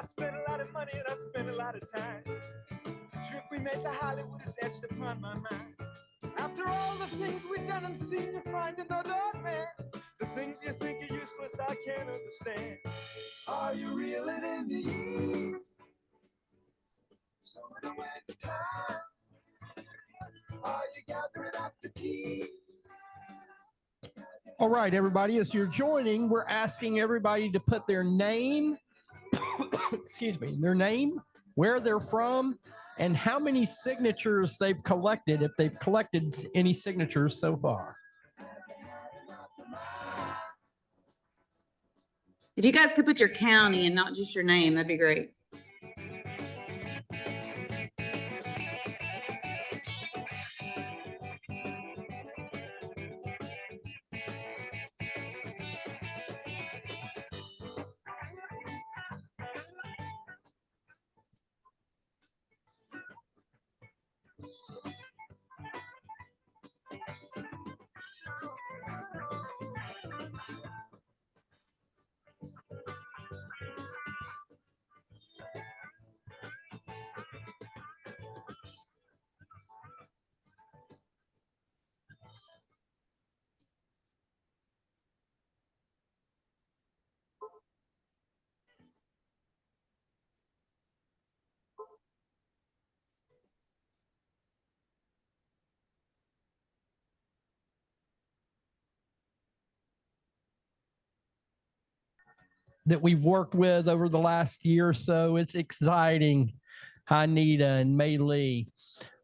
I spent a lot of money and I spent a lot of time. The trip we made to Hollywood is etched upon my mind. After all the things we've done and seen, you find another man. The things you think are useless, I can't understand. Are you reeling in the year? Stowing away the time? Are you gathering up the tea? All right, everybody, as you're joining, we're asking everybody to put their name, excuse me, their name, where they're from, and how many signatures they've collected, if they've collected any signatures so far. If you guys could put your county and not just your name, that'd be great. That we've worked with over the last year or so. It's exciting. Hi, Nita and Mei Lee.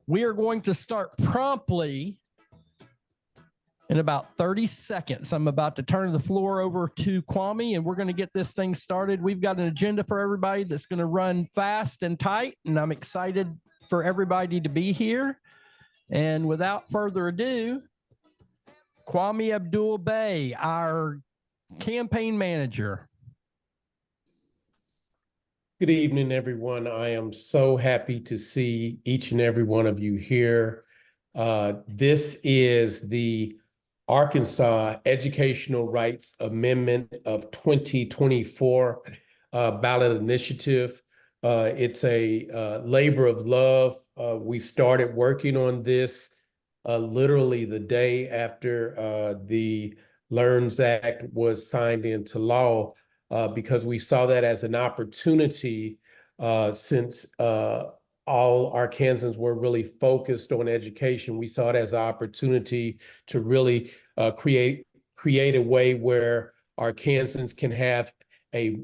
We are going to start promptly in about 30 seconds. I'm about to turn the floor over to Kwame, and we're going to get this thing started. We've got an agenda for everybody that's going to run fast and tight, and I'm excited for everybody to be here. And without further ado, Kwame Abdul-Bey, our campaign manager. Good evening, everyone. I am so happy to see each and every one of you here. This is the Arkansas Educational Rights Amendment of 2024 ballot initiative. It's a labor of love. We started working on this literally the day after the LEARNS Act was signed into law. Because we saw that as an opportunity since all Arkansans were really focused on education. We saw it as an opportunity to really create a way where Arkansans can have a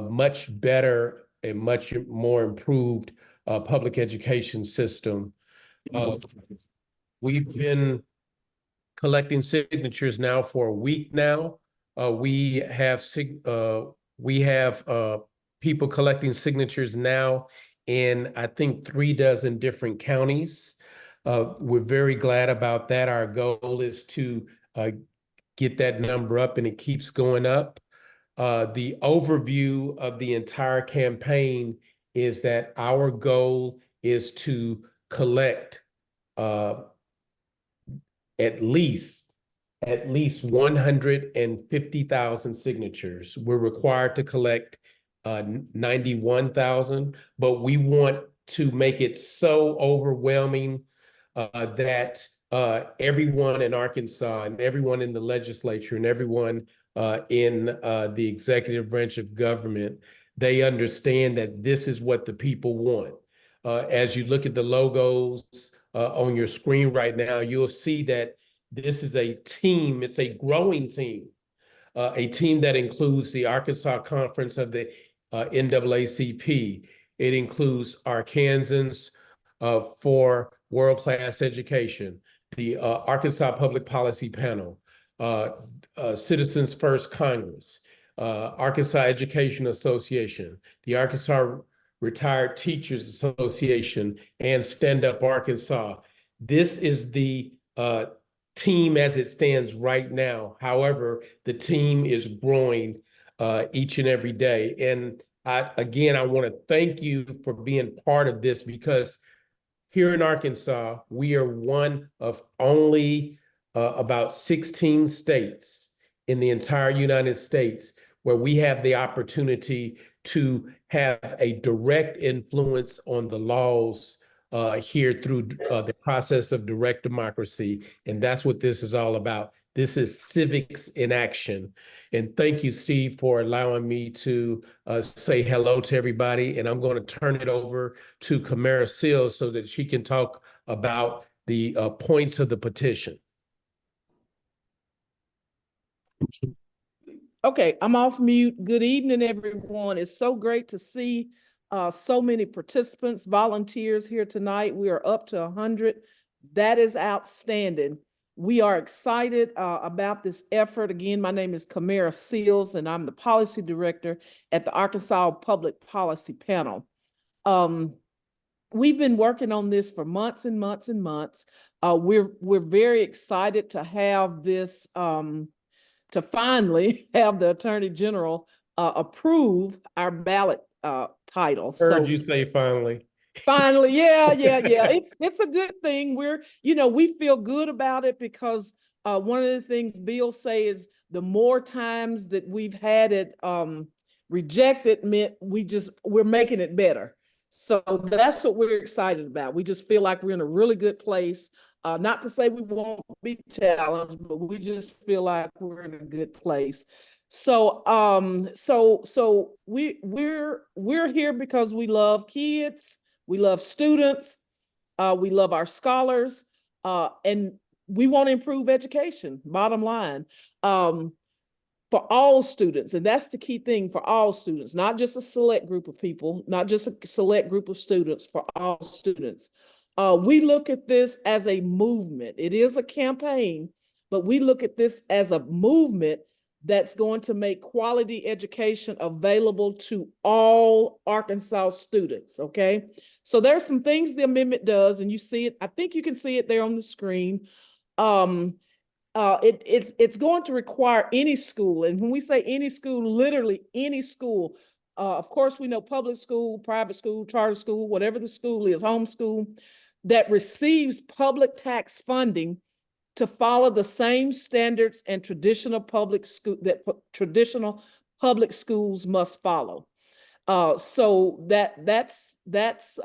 much better and much more improved public education system. We've been collecting signatures now for a week now. We have people collecting signatures now in, I think, 36 different counties. We're very glad about that. Our goal is to get that number up, and it keeps going up. The overview of the entire campaign is that our goal is to collect at least 150,000 signatures. We're required to collect 91,000, but we want to make it so overwhelming that everyone in Arkansas and everyone in the legislature and everyone in the executive branch of government, they understand that this is what the people want. As you look at the logos on your screen right now, you'll see that this is a team, it's a growing team, a team that includes the Arkansas Conference of the NAACP. It includes Arkansans for world-class education, the Arkansas Public Policy Panel, Citizens First Congress, Arkansas Education Association, the Arkansas Retired Teachers Association, and Stand Up Arkansas. This is the team as it stands right now. However, the team is growing each and every day. And I want to thank you for being part of this, because here in Arkansas, we are one of only about 16 states in the entire United States where we have the opportunity to have a direct influence on the laws here through the process of direct democracy. And that's what this is all about. This is civics in action. And thank you, Steve, for allowing me to say hello to everybody. And I'm going to turn it over to Kamara Seals so that she can talk about the points of the petition. Okay, I'm off mute. Good evening, everyone. It's so great to see so many participants, volunteers here tonight. We are up to 100. That is outstanding. We are excited about this effort. Again, my name is Kamara Seals, and I'm the policy director at the Arkansas Public Policy Panel. We've been working on this for months and months and months. We're very excited to have this, to finally have the Attorney General approve our ballot title. Heard you say finally. Finally, yeah. It's a good thing. We feel good about it because one of the things Bill say is the more times that we've had it rejected meant we're making it better. So that's what we're excited about. We just feel like we're in a really good place. Not to say we won't be challenged, but we just feel like we're in a good place. So we're here because we love kids, we love students, we love our scholars, and we want to improve education, bottom line, for all students. And that's the key thing, for all students, not just a select group of people, not just a select group of students, for all students. We look at this as a movement. It is a campaign, but we look at this as a movement that's going to make quality education available to all Arkansas students, okay? So there's some things the amendment does, and you see it, I think you can see it there on the screen. It's going to require any school, and when we say any school, literally any school. Of course, we know public school, private school, charter school, whatever the school is, homeschool, that receives public tax funding to follow the same standards and traditional public school that traditional public schools must follow. So that's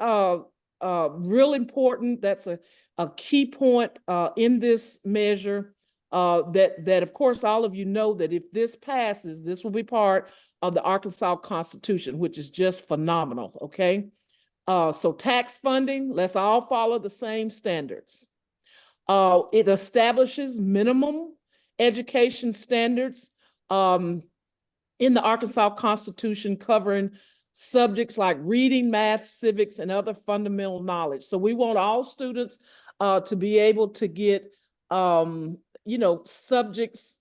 real important. That's a key point in this measure. That of course all of you know that if this passes, this will be part of the Arkansas Constitution, which is just phenomenal. Okay, so tax funding, let's all follow the same standards. It establishes minimum education standards in the Arkansas Constitution covering subjects like reading, math, civics, and other fundamental knowledge. So we want all students to be able to get, subjects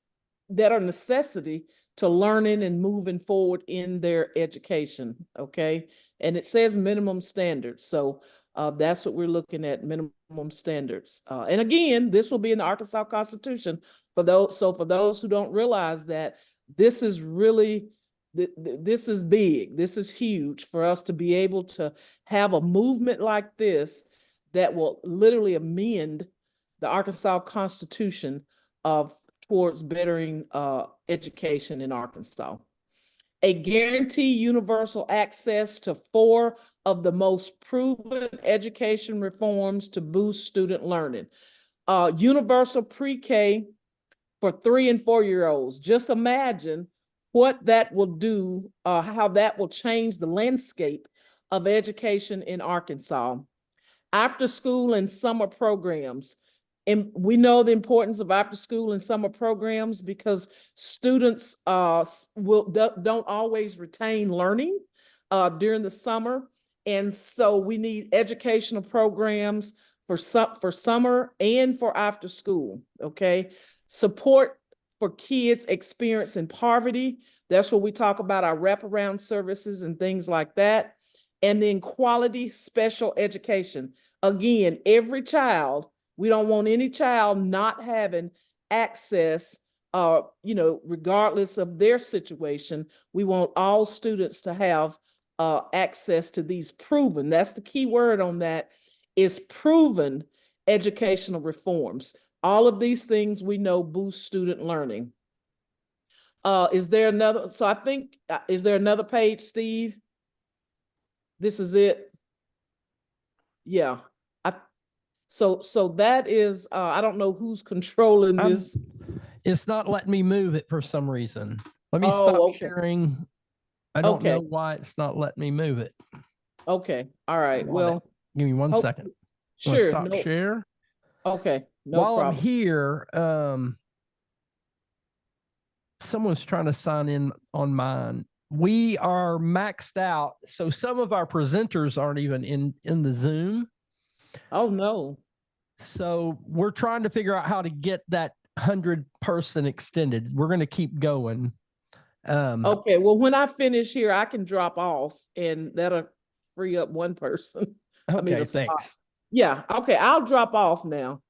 that are necessity to learning and moving forward in their education, okay? And it says minimum standards. So that's what we're looking at, minimum standards. And again, this will be in the Arkansas Constitution for those. So for those who don't realize that, this is really, this is big. This is huge for us to be able to have a movement like this that will literally amend the Arkansas Constitution towards bettering education in Arkansas. A guarantee universal access to 4 of the most proven education reforms to boost student learning. Universal pre-K for 3 and 4-year-olds. Just imagine what that will do, how that will change the landscape of education in Arkansas. After school and summer programs. And we know the importance of after school and summer programs because students don't always retain learning during the summer. And so we need educational programs for summer and for after school, okay? Support for kids experiencing poverty. That's where we talk about our wraparound services and things like that. And then quality special education. Again, every child, we don't want any child not having access, regardless of their situation. We want all students to have access to these proven, that's the key word on that, is proven educational reforms. All of these things we know boost student learning. Is there another? So I think, is there another page, Steve? This is it. Yeah. So that is, I don't know who's controlling this. It's not letting me move it for some reason. Let me Oh, stop okay. sharing. I don't Okay. know why it's not letting me move it. Okay. All right. I'm on it. Well, Give me 1 hope- second. Wanna sure. stop No, share. okay. No While problem. I'm here, someone's trying to sign in on mine. We are maxed out, so some of our presenters aren't even in the Zoom. Oh, no. So we're trying to figure out how to get that 100-person extended. We're going to keep going. Okay. Well, when I finish here, I can drop off and that'll free up one person. Okay, a spot. thanks. Yeah. Okay. I'll drop off now.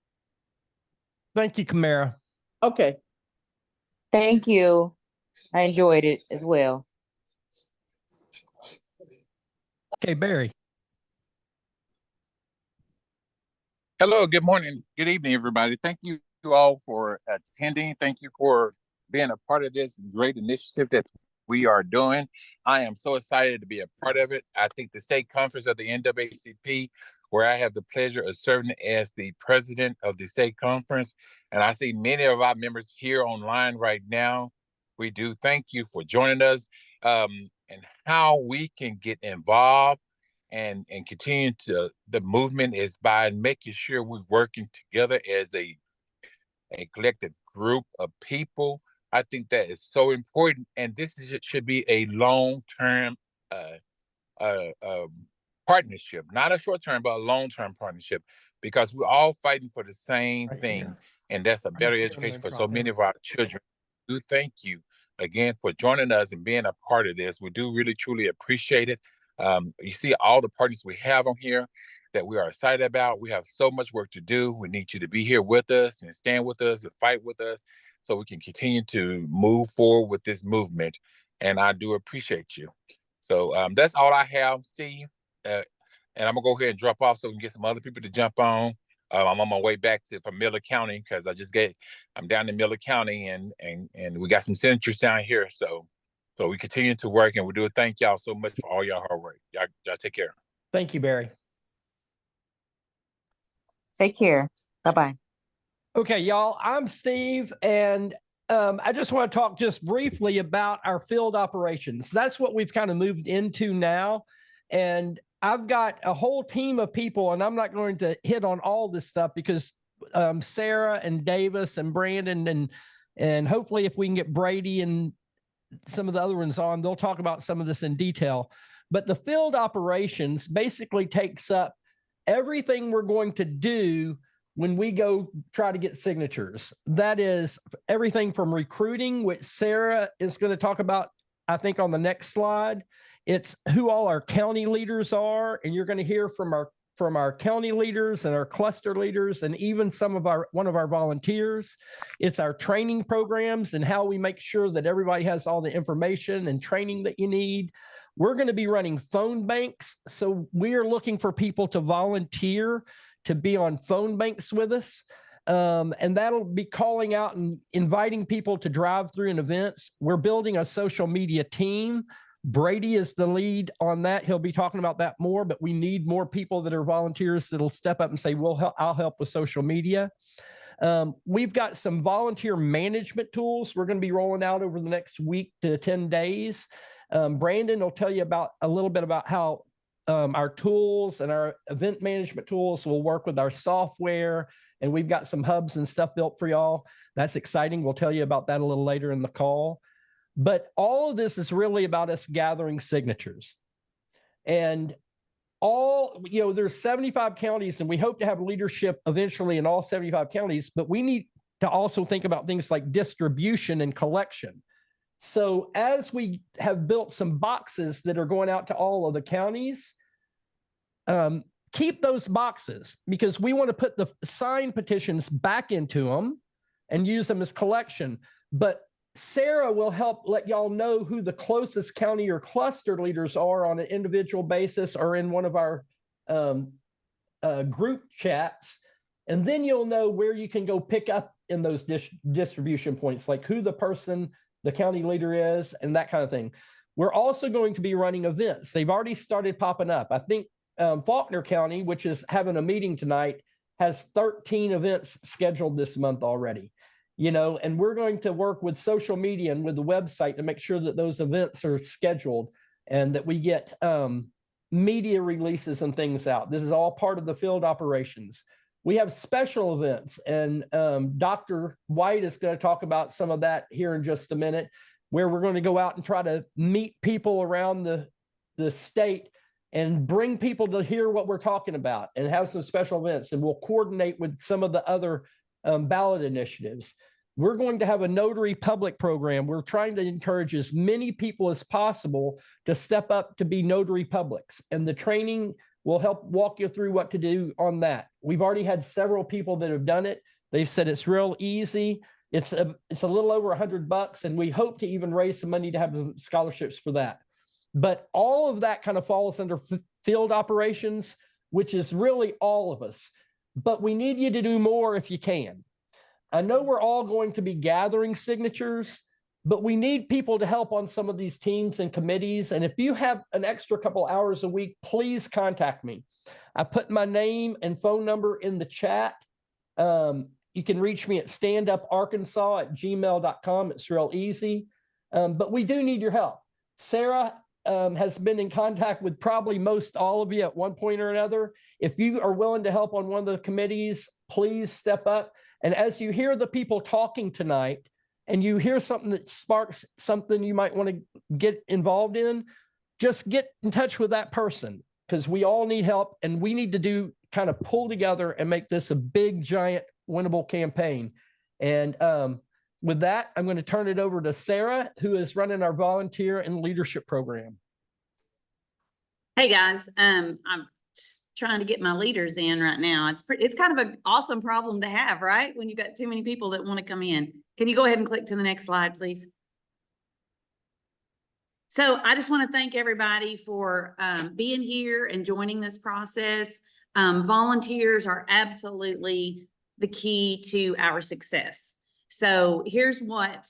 Thank you, Kamara. Okay. Thank you. I enjoyed it as well. Okay, Barry. Hello, good morning, good evening, everybody. Thank you all for attending. Thank you for being a part of this great initiative that we are doing. I am so excited to be a part of it. I think the state conference of the NAACP, where I have the pleasure of serving as the president of the state conference, and I see many of our members here online right now. We do thank you for joining us, and how we can get involved and continue to the movement is by making sure we're working together as a collective group of people. I think that is so important, and this should be a long-term partnership, not a short-term, but a long-term partnership, because we're all fighting for the same thing, and that's a better education for so many of our children. We do thank you again for joining us and being a part of this. We do really, truly appreciate it. You see all the partners we have on here that we are excited about. We have so much work to do. We need you to be here with us and stand with us and fight with us so we can continue to move forward with this movement. And I do appreciate you. So that's all I have, Steve. And I'm gonna go ahead and drop off so we can get some other people to jump on. I'm on my way back from Miller County because I'm down in Miller County and we got some signatures down here. So we continue to work, and we do thank y'all so much for all y'all hard work. Y'all take care. Thank you, Barry. Take care. Bye-bye. Okay, y'all, I'm Steve, and I just want to talk just briefly about our field operations. That's what we've kind of moved into now. And I've got a whole team of people, and I'm not going to hit on all this stuff because Sarah and Davis and Brandon and hopefully if we can get Brady and some of the other ones on, they'll talk about some of this in detail. But the field operations basically takes up everything we're going to do when we go try to get signatures. That is everything from recruiting, which Sarah is going to talk about, I think, on the next slide. It's who all our county leaders are, and you're going to hear from our county leaders and our cluster leaders and even one of our volunteers. It's our training programs and how we make sure that everybody has all the information and training that you need. We're going to be running phone banks. So we are looking for people to volunteer to be on phone banks with us. And that'll be calling out and inviting people to drive through in events. We're building a social media team. Brady is the lead on that. He'll be talking about that more, but we need more people that are volunteers that'll step up and say, I'll help with social media. We've got some volunteer management tools we're going to be rolling out over the next week to 10 days. Brandon will tell you a little bit about how our tools and our event management tools will work with our software. And we've got some hubs and stuff built for y'all. That's exciting. We'll tell you about that a little later in the call. But all of this is really about us gathering signatures. And there's 75 counties, and we hope to have leadership eventually in all 75 counties, but we need to also think about things like distribution and collection. So as we have built some boxes that are going out to all of the counties, keep those boxes because we want to put the signed petitions back into them and use them as collection. But Sarah will help let y'all know who the closest county or cluster leaders are on an individual basis or in one of our group chats. And then you'll know where you can go pick up in those distribution points, like who the person the county leader is, and that kind of thing. We're also going to be running events. They've already started popping up. I think Faulkner County, which is having a meeting tonight, has 13 events scheduled this month already. And we're going to work with social media and with the website to make sure that those events are scheduled and that we get media releases and things out. This is all part of the field operations. We have special events, and Dr. White is going to talk about some of that here in just a minute, where we're going to go out and try to meet people around the state and bring people to hear what we're talking about and have some special events. And we'll coordinate with some of the other ballot initiatives. We're going to have a notary public program. We're trying to encourage as many people as possible to step up to be notary publics. And the training will help walk you through what to do on that. We've already had several people that have done it. They've said it's real easy. It's a little over $100, and we hope to even raise some money to have scholarships for that. But all of that kind of falls under field operations, which is really all of us. But we need you to do more if you can. I know we're all going to be gathering signatures, but we need people to help on some of these teams and committees. And if you have an extra couple hours a week, please contact me. I put my name and phone number in the chat. You can reach me at standuparkansas@gmail.com. It's real easy. But we do need your help. Sarah has been in contact with probably most all of you at one point or another. If you are willing to help on one of the committees, please step up. And as you hear the people talking tonight, and you hear something that sparks something you might want to get involved in, just get in touch with that person, because we all need help, and we need to kind of pull together and make this a big, giant, winnable campaign. And with that, I'm going to turn it over to Sarah, who is running our volunteer and leadership program. Hey guys, I'm just trying to get my leaders in right now. It's kind of an awesome problem to have, right? When you've got too many people that want to come in. Can you go ahead and click to the next slide, please? So I just want to thank everybody for being here and joining this process. Volunteers are absolutely the key to our success. So here's what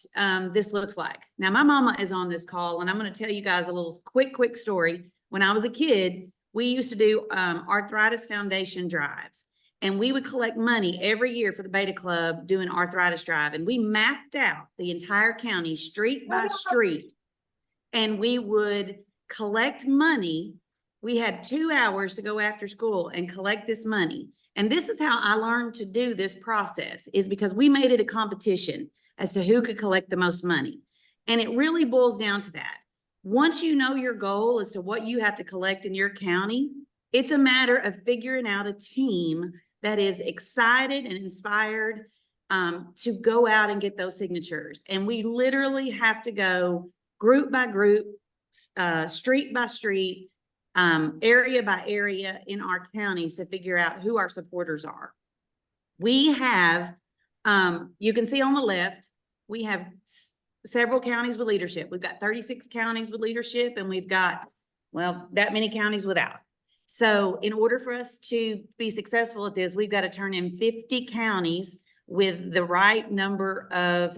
this looks like. Now, my mama is on this call, and I'm going to tell you guys a little quick story. When I was a kid, we used to do Arthritis Foundation drives, and we would collect money every year for the Beta Club doing arthritis drive. And we mapped out the entire county street by street, and we would collect money. We had 2 hours to go after school and collect this money. And this is how I learned to do this process, is because we made it a competition as to who could collect the most money. And it really boils down to that. Once you know your goal as to what you have to collect in your county, it's a matter of figuring out a team that is excited and inspired to go out and get those signatures. And we literally have to go group by group, street by street, area by area in our counties to figure out who our supporters are. We have, you can see on the left, we have several counties with leadership. We've got 36 counties with leadership, and we've got, well, that many counties without. So in order for us to be successful at this, we've got to turn in 50 counties with the right number of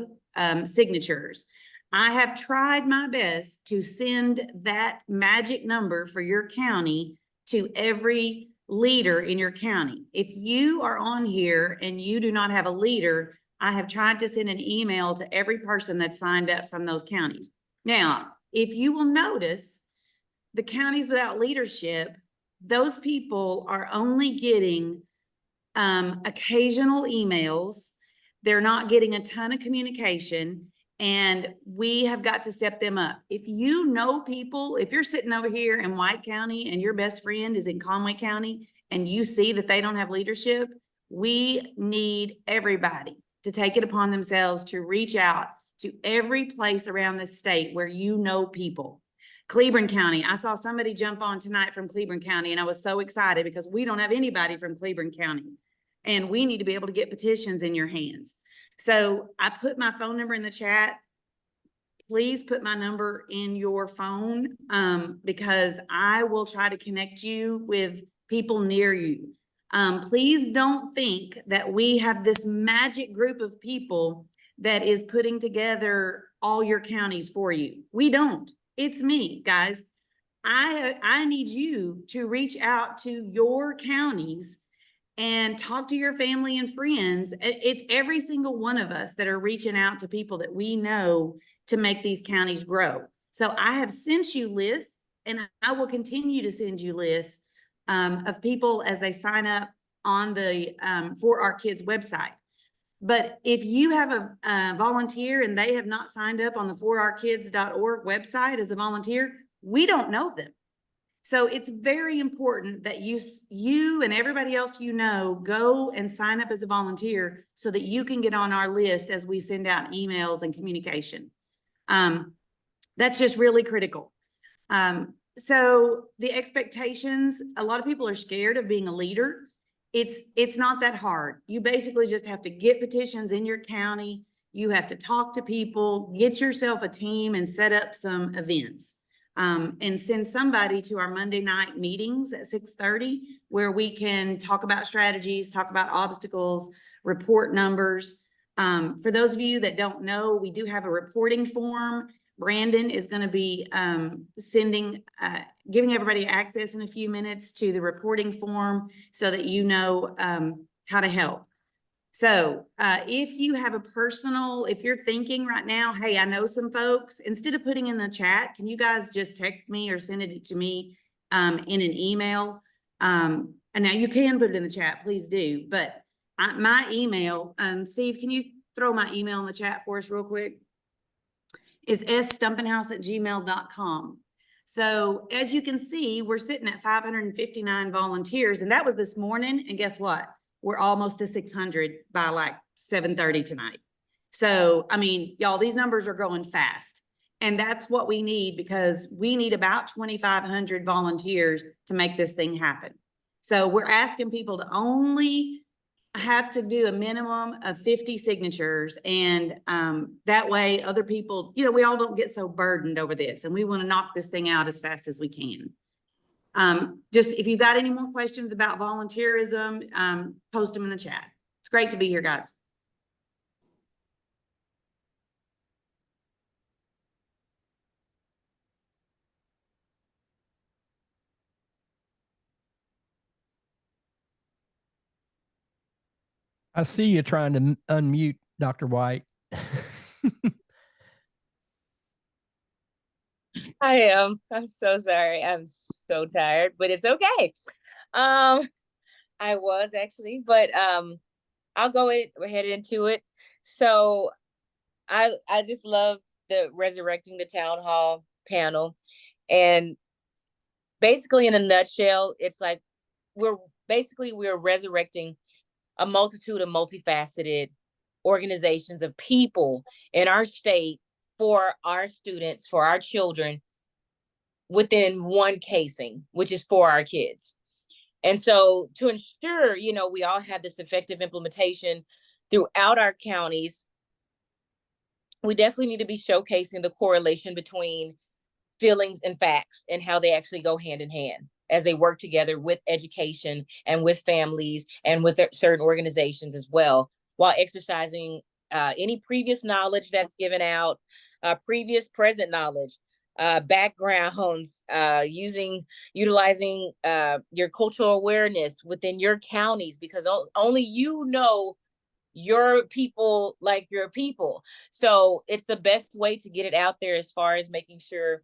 signatures. I have tried my best to send that magic number for your county to every leader in your county. If you are on here and you do not have a leader, I have tried to send an email to every person that signed up from those counties. Now, if you will notice, the counties without leadership, those people are only getting occasional emails. They're not getting a ton of communication, and we have got to step them up. If you know people, if you're sitting over here in White County and your best friend is in Conway County and you see that they don't have leadership, we need everybody to take it upon themselves to reach out to every place around the state where you know people. Cleburne County, I saw somebody jump on tonight from Cleburne County, and I was so excited because we don't have anybody from Cleburne County, and we need to be able to get petitions in your hands. So I put my phone number in the chat. Please put my number in your phone because I will try to connect you with people near you. Please don't think that we have this magic group of people that is putting together all your counties for you. We don't. It's me, guys. I need you to reach out to your counties and talk to your family and friends. It's every single one of us that are reaching out to people that we know to make these counties grow. So I have sent you lists, and I will continue to send you lists of people as they sign up on the For Our Kids website. But if you have a volunteer and they have not signed up on the forourkids.org website as a volunteer, we don't know them. So it's very important that you and everybody else you know go and sign up as a volunteer so that you can get on our list as we send out emails and communication. That's just really critical. So the expectations, a lot of people are scared of being a leader. It's not that hard. You basically just have to get petitions in your county. You have to talk to people, get yourself a team, and set up some events. And send somebody to our Monday night meetings at 6:30, where we can talk about strategies, talk about obstacles, report numbers. For those of you that don't know, we do have a reporting form. Brandon is going to be giving everybody access in a few minutes to the reporting form so that you know how to help. So if you have if you're thinking right now, hey, I know some folks, instead of putting in the chat, can you guys just text me or send it to me in an email? And now you can put it in the chat, please do. But my email, Steve, can you throw my email in the chat for us real quick? Is sstumpinghouse@gmail.com. So as you can see, we're sitting at 559 volunteers, and that was this morning. And guess what? We're almost to 600 by like 7:30 tonight. So, I mean, y'all, these numbers are growing fast. And that's what we need, because we need about 2,500 volunteers to make this thing happen. So we're asking people to only have to do a minimum of 50 signatures. And that way other people, we all don't get so burdened over this. And we want to knock this thing out as fast as we can. Just if you've got any more questions about volunteerism, post them in the chat. It's great to be here, guys. I see you trying to unmute Dr. White. I am. I'm so sorry. I'm so tired, but it's okay. I was actually, but I'll go ahead into it. So I just love the Resurrecting the Town Hall panel. And basically, in a nutshell, it's like we're resurrecting a multitude of multifaceted organizations of people in our state for our students, for our children, within one casing, which is For Our Kids. And so to ensure, we all have this effective implementation throughout our counties, we definitely need to be showcasing the correlation between feelings and facts and how they actually go hand in hand as they work together with education and with families and with certain organizations as well, while exercising any previous knowledge that's given out, previous present knowledge, backgrounds, utilizing your cultural awareness within your counties, because only your people like your people. So it's the best way to get it out there, as far as making sure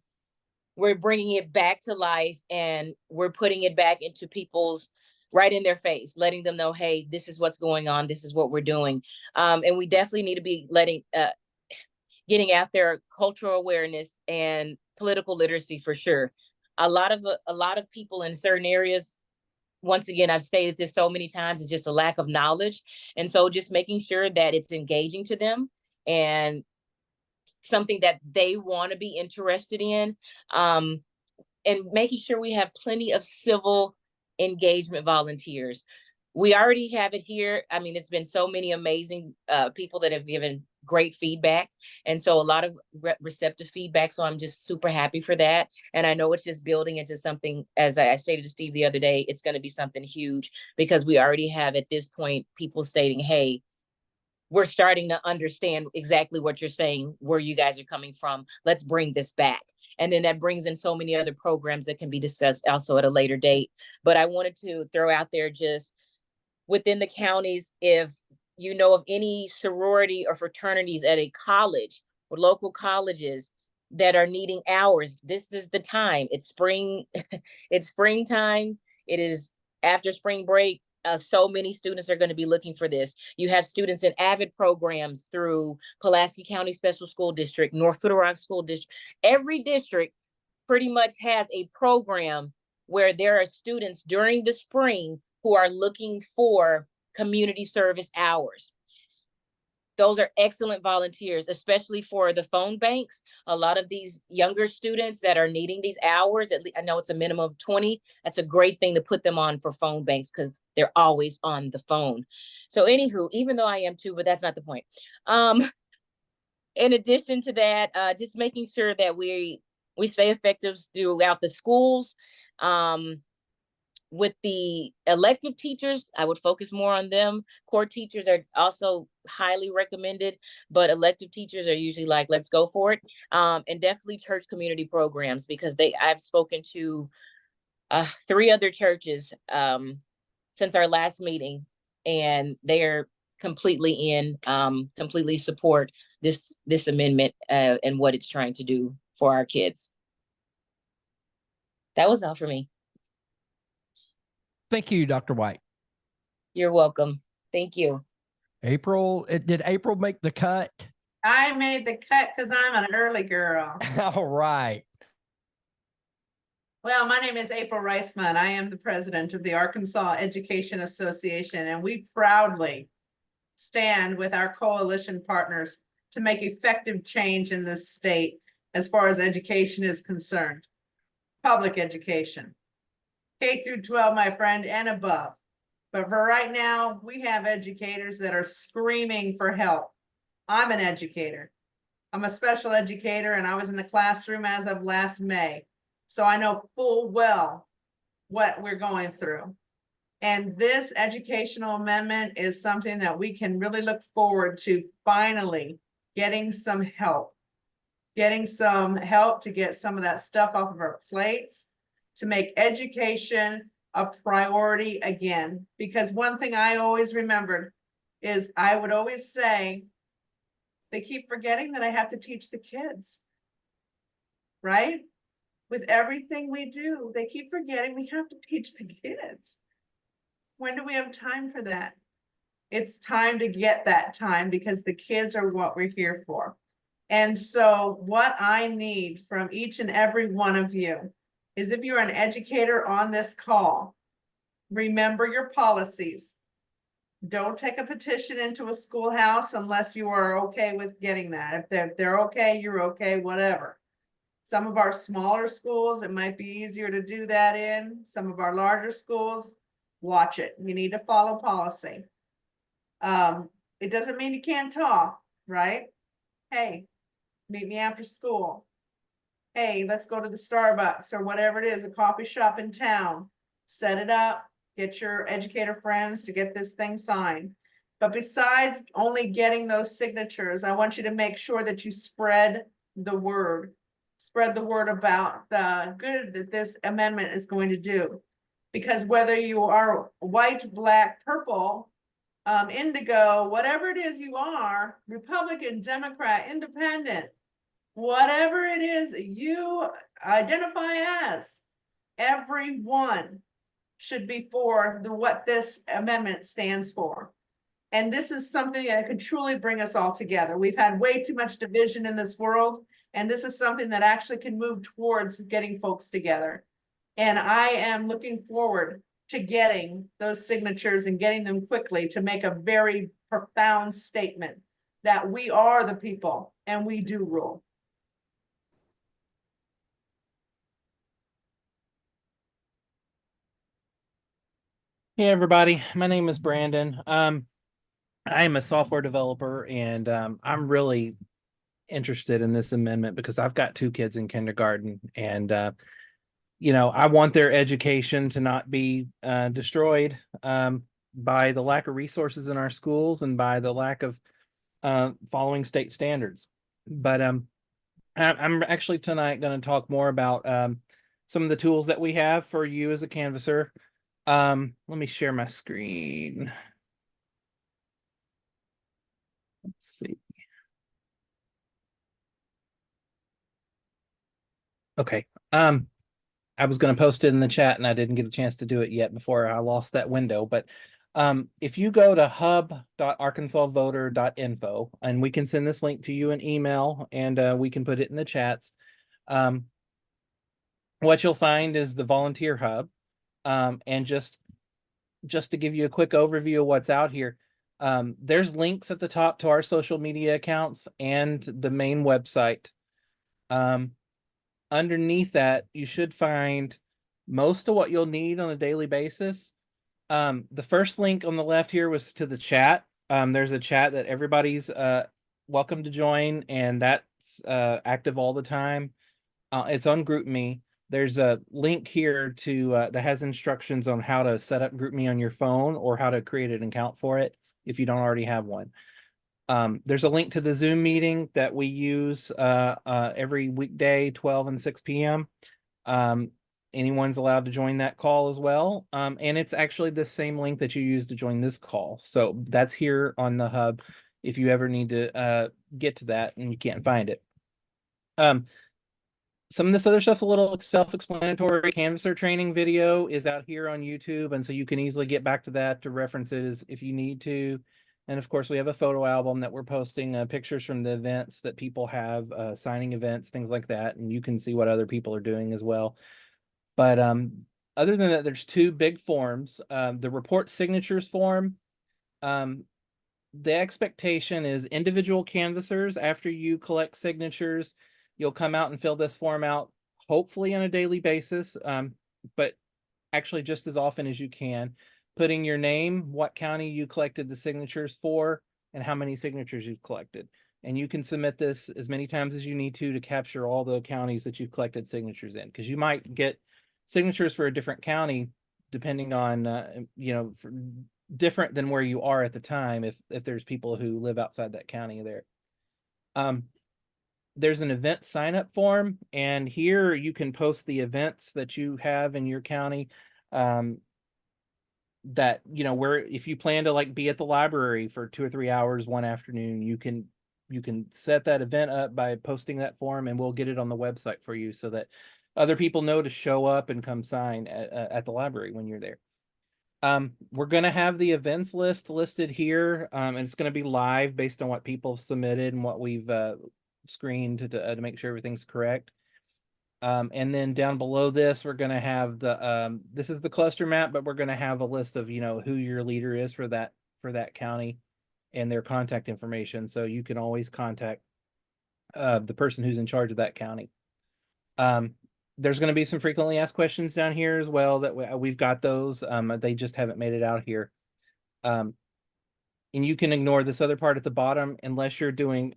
we're bringing it back to life and we're putting it back into people's right in their face, letting them know, hey, this is what's going on. This is what we're doing. And we definitely need to be getting out there cultural awareness and political literacy for sure. A lot of people in certain areas, once again, I've stated this so many times, is just a lack of knowledge. And so just making sure that it's engaging to them and something that they want to be interested in, and making sure we have plenty of civil engagement volunteers. We already have it here. I mean, it's been so many amazing people that have given great feedback. And so a lot of receptive feedback. So I'm just super happy for that. And I know it's just building into something, as I stated to Steve the other day, it's going to be something huge, because we already have at this point people stating, hey, we're starting to understand exactly what you're saying, where you guys are coming from. Let's bring this back. And then that brings in so many other programs that can be discussed also at a later date. But I wanted to throw out there, just within the counties, if you know of any sorority or fraternities at a college or local colleges that are needing hours, this is the time. It's spring, it's springtime. It is after spring break. So many students are going to be looking for this. You have students in AVID programs through Pulaski County Special School District, North Little Rock School District. Every district pretty much has a program where there are students during the spring who are looking for community service hours. Those are excellent volunteers, especially for the phone banks. A lot of these younger students that are needing these hours, at least I know it's a minimum of 20. That's a great thing to put them on for phone banks because they're always on the phone. So anywho, even though I am too, but that's not the point. In addition to that, just making sure that we stay effective throughout the schools. With the elective teachers, I would focus more on them. Core teachers are also highly recommended, but elective teachers are usually like, let's go for it. And definitely church community programs, because I've spoken to 3 other churches since our last meeting, and they're completely completely support this amendment and what it's trying to do for our kids. That was all for me. Thank you, Dr. White. You're welcome. Thank you. April, did April make the cut? I made the cut because I'm an early girl. All right. Well, my name is April Reisman. I am the president of the Arkansas Education Association, and we proudly stand with our coalition partners to make effective change in this state as far as education is concerned. Public education, K through 12, my friend, and above. But for right now, we have educators that are screaming for help. I'm an educator. I'm a special educator, and I was in the classroom as of last May. So I know full well what we're going through. And this educational amendment is something that we can really look forward to finally getting some help. Getting some help to get some of that stuff off of our plates, to make education a priority again. Because one thing I always remembered is I would always say, they keep forgetting that I have to teach the kids, right? With everything we do, they keep forgetting we have to teach the kids. When do we have time for that? It's time to get that time, because the kids are what we're here for. And so what I need from each and every one of you is, if you're an educator on this call, remember your policies. Don't take a petition into a schoolhouse unless you are okay with getting that. If they're okay, you're okay, whatever. Some of our smaller schools, it might be easier to do that in. Some of our larger schools, watch it. You need to follow policy. It doesn't mean you can't talk, right? Hey, meet me after school. Hey, let's go to the Starbucks or whatever it is, a coffee shop in town. Set it up, get your educator friends to get this thing signed. But besides only getting those signatures, I want you to make sure that you spread the word. Spread the word about the good that this amendment is going to do. Because whether you are white, black, purple, indigo, whatever it is you are, Republican, Democrat, Independent, whatever it is you identify as, everyone should be for what this amendment stands for. And this is something that could truly bring us all together. We've had way too much division in this world, and this is something that actually can move towards getting folks together. And I am looking forward to getting those signatures and getting them quickly to make a very profound statement that we are the people and we do rule. Hey everybody, my name is Brandon. I am a software developer, and I'm really interested in this amendment because I've got 2 kids in kindergarten, and I want their education to not be destroyed by the lack of resources in our schools and by the lack of following state standards. But I'm actually tonight going to talk more about some of the tools that we have for you as a canvasser. Let me share my screen. Let's see. Okay. I was going to post it in the chat and I didn't get a chance to do it yet before I lost that window. But if you go to hub.arkansasvoter.info, and we can send this link to you in email, and we can put it in the chats. What you'll find is the volunteer hub. And just to give you a quick overview of what's out here, there's links at the top to our social media accounts and the main website. Underneath that, you should find most of what you'll need on a daily basis. The first link on the left here was to the chat. There's a chat that everybody's welcome to join, and that's active all the time. It's on GroupMe. There's a link here to that has instructions on how to set up GroupMe on your phone or how to create an account for it if you don't already have one. There's a link to the Zoom meeting that we use every weekday, 12 and 6 p.m. Anyone's allowed to join that call as well. And it's actually the same link that you use to join this call. So that's here on the hub if you ever need to get to that and you can't find it. Some of this other stuff's a little self-explanatory. Canvasser training video is out here on YouTube, and so you can easily get back to that to reference it if you need to. And of course, we have a photo album that we're posting pictures from the events that people have, signing events, things like that. And you can see what other people are doing as well. But other than that, there's two big forms. The report signatures form. The expectation is individual canvassers, after you collect signatures, you'll come out and fill this form out, hopefully on a daily basis, but actually just as often as you can. Putting your name, what county you collected the signatures for, and how many signatures you've collected. And you can submit this as many times as you need to capture all the counties that you've collected signatures in, because you might get signatures for a different county depending on, different than where you are at the time if there's people who live outside that county there. There's an event sign up form, and here you can post the events that you have in your county. That where if you plan to be at the library for 2 or 3 hours one afternoon, you can set that event up by posting that form, and we'll get it on the website for you so that other people know to show up and come sign at the library when you're there. We're going to have the events list listed here, and it's going to be live based on what people submitted and what we've screened to make sure everything's correct. And then down below this, we're going to have this is the cluster map, but we're going to have a list of, who your leader is for that county and their contact information. So you can always contact the person who's in charge of that county. There's going to be some frequently asked questions down here as well that we've got those. They just haven't made it out here. And you can ignore this other part at the bottom unless you're doing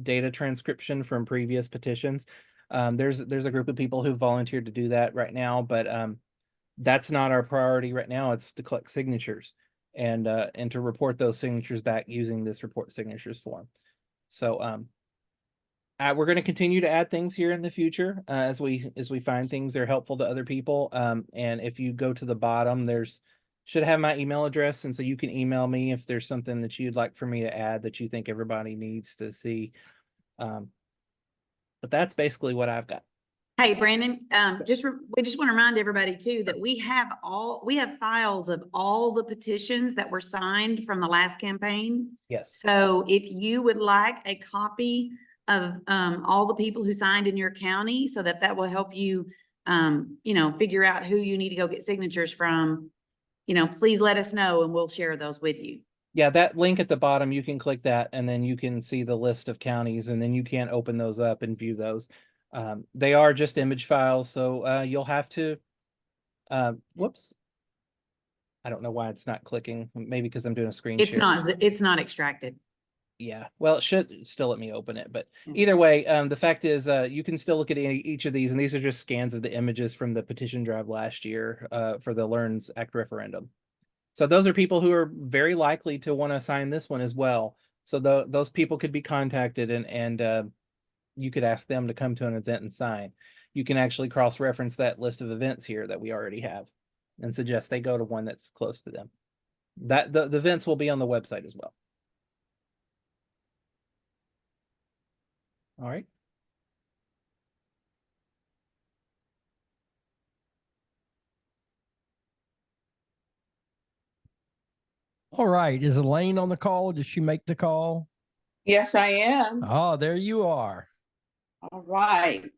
data transcription from previous petitions. There's a group of people who volunteered to do that right now, but that's not our priority right now. It's to collect signatures and to report those signatures back using this report signatures form. So we're going to continue to add things here in the future as we find things that are helpful to other people. And if you go to the bottom, should have my email address, and so you can email me if there's something that you'd like for me to add that you think everybody needs to see. But that's basically what I've got. Hey, Brandon, we just want to remind everybody too that we have files of all the petitions that were signed from the last campaign. Yes. So if you would like a copy of all the people who signed in your county, so that will help you, figure out who you need to go get signatures from, please let us know and we'll share those with you. Yeah, that link at the bottom, you can click that and then you can see the list of counties, and then you can open those up and view those. They are just image files, so you'll have to, whoops. I don't know why it's not clicking. Maybe because I'm doing a screen share. It's not extracted. Yeah, well, it should still let me open it, but either way, the fact is you can still look at each of these, and these are just scans of the images from the petition drive last year for the LEARNS Act referendum. So those are people who are very likely to want to sign this one as well. So those people could be contacted and you could ask them to come to an event and sign. You can actually cross-reference that list of events here that we already have and suggest they go to one that's close to them. That the events will be on the website as well. All right. All right. Is Elaine on the call? Did she make the call? Yes, I am. Oh, there you are. All right.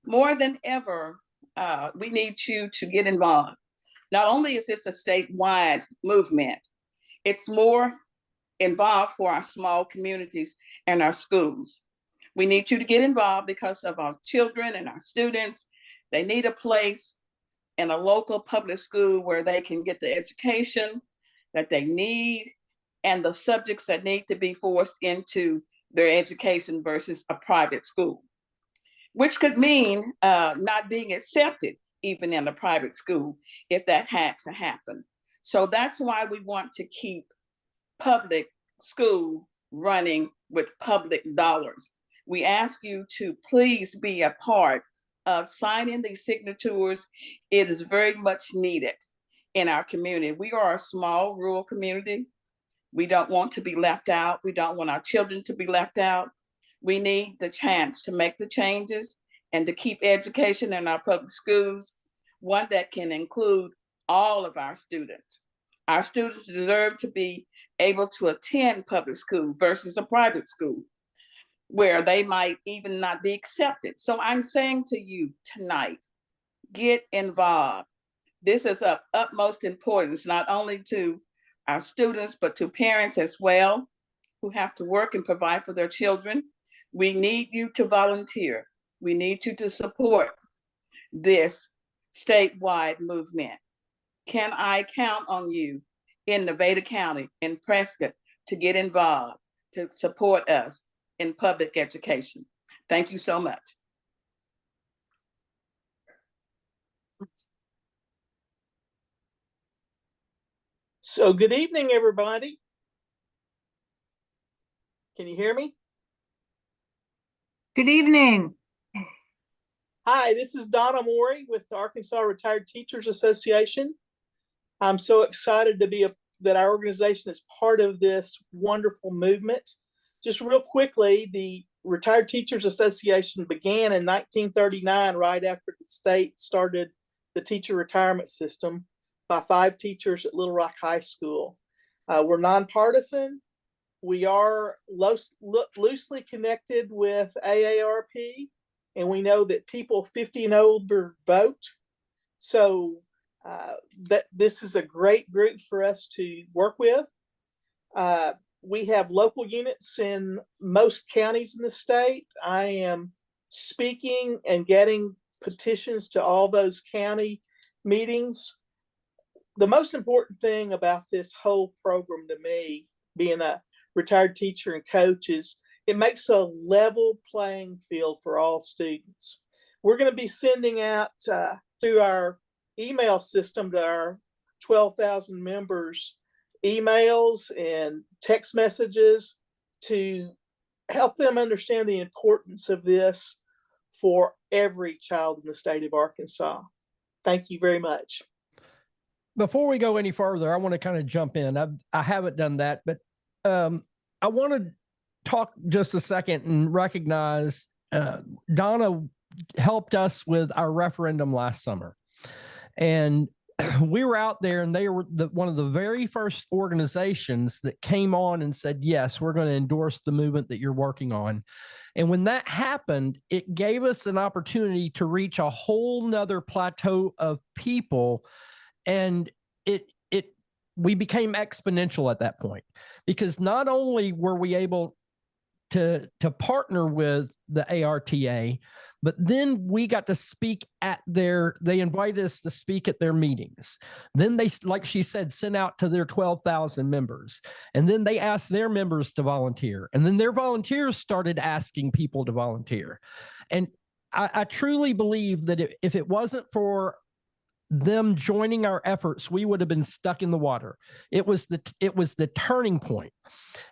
More than ever, we need you to get involved. Not only is this a statewide movement, it's more involved for our small communities and our schools. We need you to get involved because of our children and our students. They need a place in a local public school where they can get the education that they need and the subjects that need to be forced into their education versus a private school, which could mean not being accepted even in a private school if that had to happen. So that's why we want to keep public school running with public dollars. We ask you to please be a part of signing these signatures. It is very much needed in our community. We are a small rural community. We don't want to be left out. We don't want our children to be left out. We need the chance to make the changes and to keep education in our public schools, one that can include all of our students. Our students deserve to be able to attend public school versus a private school where they might even not be accepted. So I'm saying to you tonight, get involved. This is of utmost importance, not only to our students, but to parents as well, who have to work and provide for their children. We need you to volunteer. We need you to support this statewide movement. Can I count on you in Nevada County, in Prescott, to get involved, to support us in public education? Thank you so much. So good evening, everybody. Can you hear me? Good evening. Hi, this is Donna Morey with the Arkansas Retired Teachers Association. I'm so excited to be that our organization is part of this wonderful movement. Just real quickly, the Retired Teachers Association began in 1939, right after the state started the teacher retirement system by 5 teachers at Little Rock High School. We're nonpartisan. We are loosely connected with AARP, and we know that people 50 and older vote. So that this is a great group for us to work with. We have local units in most counties in the state. I am speaking and getting petitions to all those county meetings. The most important thing about this whole program to me, being a retired teacher and coach, is it makes a level playing field for all students. We're going to be sending out through our email system to our 12,000 members emails and text messages to help them understand the importance of this for every child in the state of Arkansas. Thank you very much. Before we go any further, I want to kind of jump in. I haven't done that, but I want to talk just a second and recognize Donna helped us with our referendum last summer. And we were out there and they were one of the very first organizations that came on and said, yes, we're going to endorse the movement that you're working on. And when that happened, it gave us an opportunity to reach a whole nother plateau of people. And we became exponential at that point, because not only were we able to partner with the ARTA, but then we got to speak at they invited us to speak at their meetings. Then they, like she said, sent out to their 12,000 members. And then they asked their members to volunteer. And then their volunteers started asking people to volunteer. And I truly believe that if it wasn't for them joining our efforts, we would have been stuck in the water. It was the turning point.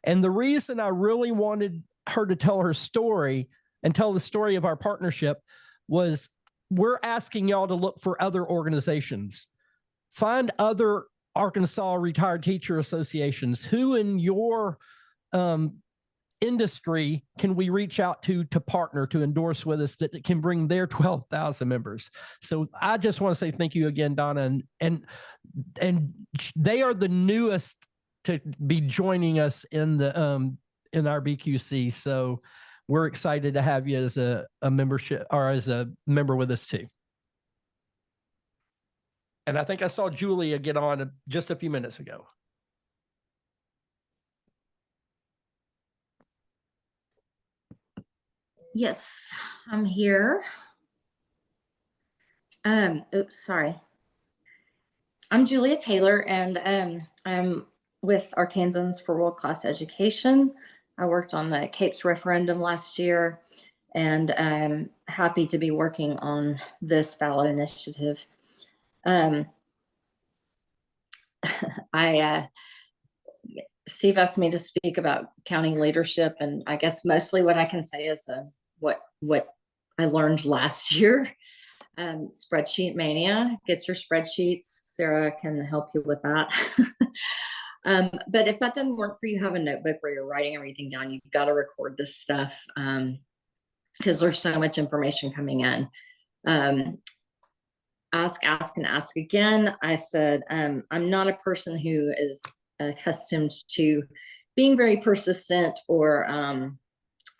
And the reason I really wanted her to tell her story and tell the story of our partnership was we're asking y'all to look for other organizations. Find other Arkansas Retired Teacher Associations. Who in your industry can we reach out to partner, to endorse with us that can bring their 12,000 members? So I just want to say thank you again, Donna. And they are the newest to be joining us in the in our BQC. So we're excited to have you as a membership or as a member with us too. And I think I saw Julia get on just a few minutes ago. Yes, I'm here. Oops, sorry. I'm Julia Taylor, and I'm with Arkansans for World-Class Education. I worked on the CAPES referendum last year, and I'm happy to be working on this ballot initiative. Steve asked me to speak about county leadership, and I guess mostly what I can say is what I learned last year. Spreadsheet mania. Get your spreadsheets. Sarah can help you with that. But if that doesn't work for you, have a notebook where you're writing everything down. You've got to record this stuff because there's so much information coming in. Ask, and ask again. I said, I'm not a person who is accustomed to being very persistent or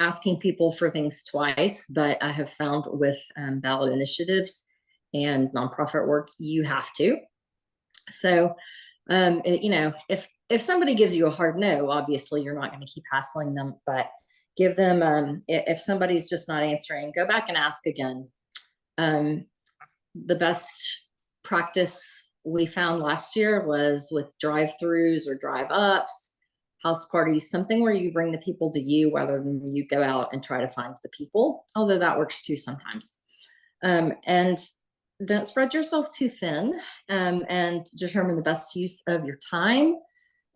asking people for things twice, but I have found with ballot initiatives and nonprofit work, you have to. So, you know, if somebody gives you a hard no, obviously you're not going to keep hassling them, but give them, if somebody's just not answering, go back and ask again. The best practice we found last year was with drive-throughs or drive-ups, house parties, something where you bring the people to you rather than you go out and try to find the people, although that works too sometimes. And don't spread yourself too thin, and determine the best use of your time.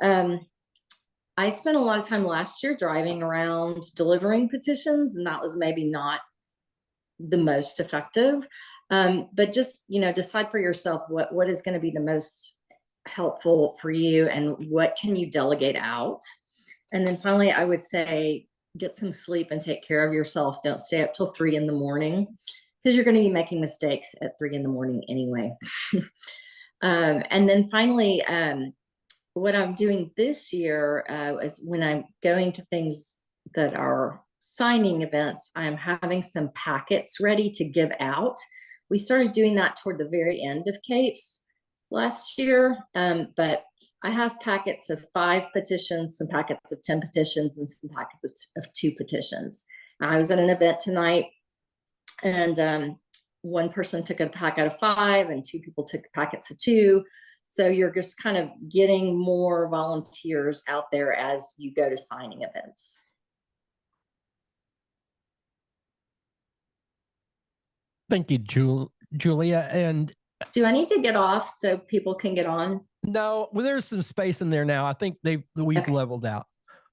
I spent a lot of time last year driving around delivering petitions, and that was maybe not the most effective. But just, you know, decide for yourself what is going to be the most helpful for you and what can you delegate out. And then finally, I would say get some sleep and take care of yourself. Don't stay up till 3 in the morning because you're going to be making mistakes at 3 in the morning anyway. And then finally, what I'm doing this year is when I'm going to things that are signing events, I'm having some packets ready to give out. We started doing that toward the very end of CAPES last year, but I have packets of 5 petitions, some packets of 10 petitions, and some packets of 2 petitions. I was at an event tonight, and one person took a packet of 5, and 2 people took packets of 2. So you're just kind of getting more volunteers out there as you go to signing events. Thank you, Julia. And do I need to get off so people can get on? No, well, there's some space in there now. I think we've okay. leveled out,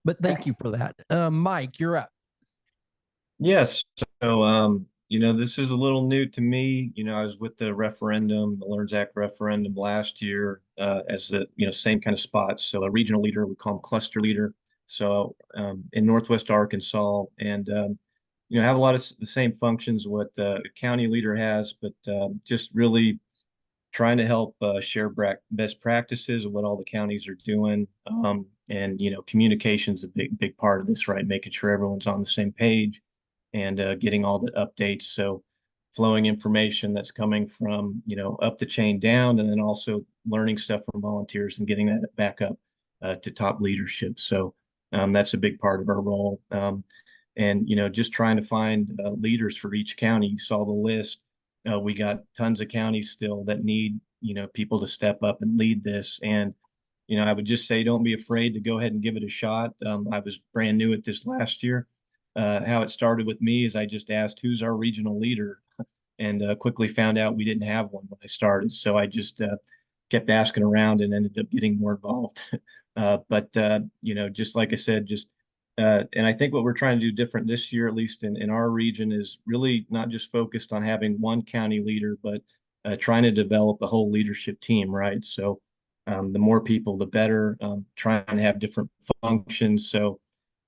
but thank you for that. Mike, you're up. Yes. So, you know, this is a little new to me. You know, I was with the referendum, the LEARNS Act referendum last year as the, you know, same kind of spots. So a regional leader, we call him cluster leader. So in Northwest Arkansas, and you know, have a lot of the same functions what a county leader has, but just really trying to help share best practices of what all the counties are doing. And, you know, communication's a big part of this, right? Making sure everyone's on the same page and getting all the updates. So flowing information that's coming from, you know, up the chain down, and then also learning stuff from volunteers and getting that back up to top leadership. So that's a big part of our role. And, you know, just trying to find leaders for each county. You saw the list. We got tons of counties still that need, you know, people to step up and lead this. And, you know, I would just say, don't be afraid to go ahead and give it a shot. I was brand new at this last year. How it started with me is I just asked, who's our regional leader? and quickly found out we didn't have one when I started. So I just kept asking around and ended up getting more involved. But just like I said, and I think what we're trying to do different this year, at least in our region, is really not just focused on having one county leader, but trying to develop a whole leadership team, right? So the more people, the better, trying to have different functions. So,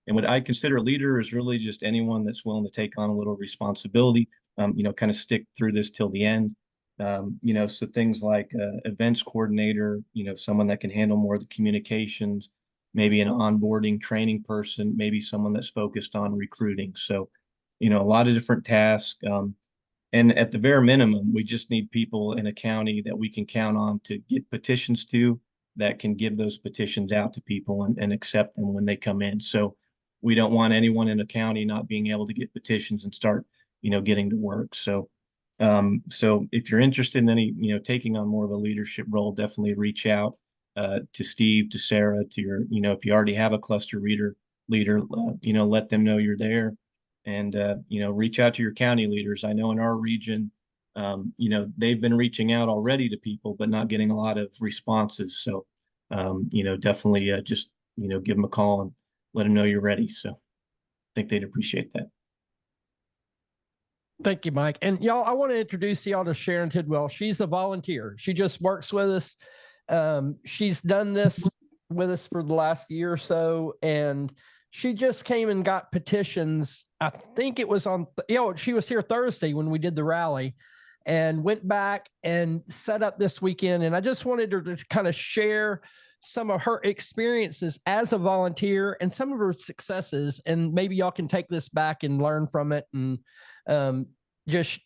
and what I consider a leader is really just anyone that's willing to take on a little responsibility, kind of stick through this till the end. So things like events coordinator, someone that can handle more of the communications, maybe an onboarding training person, maybe someone that's focused on recruiting. So, a lot of different tasks. And at the bare minimum, we just need people in a county that we can count on to get petitions to, that can give those petitions out to people and accept them when they come in. So we don't want anyone in a county not being able to get petitions and start, getting to work. So if you're interested in any, taking on more of a leadership role, definitely reach out to Steve, to Sarah, to your, if you already have a cluster leader, let them know you're there, and reach out to your county leaders. I know in our region, they've been reaching out already to people, but not getting a lot of responses. So, definitely just, give them a call and let them know you're ready. So I think they'd appreciate that. Thank you, Mike. And y'all, I want to introduce y'all to Sharon Tidwell. She's a volunteer. She just works with us. She's done this with us for the last year or so, and she just came and got petitions. I think it was she was here Thursday when we did the rally, and went back and set up this weekend. And I just wanted her to kind of share some of her experiences as a volunteer and some of her successes. And maybe y'all can take this back and learn from it, and just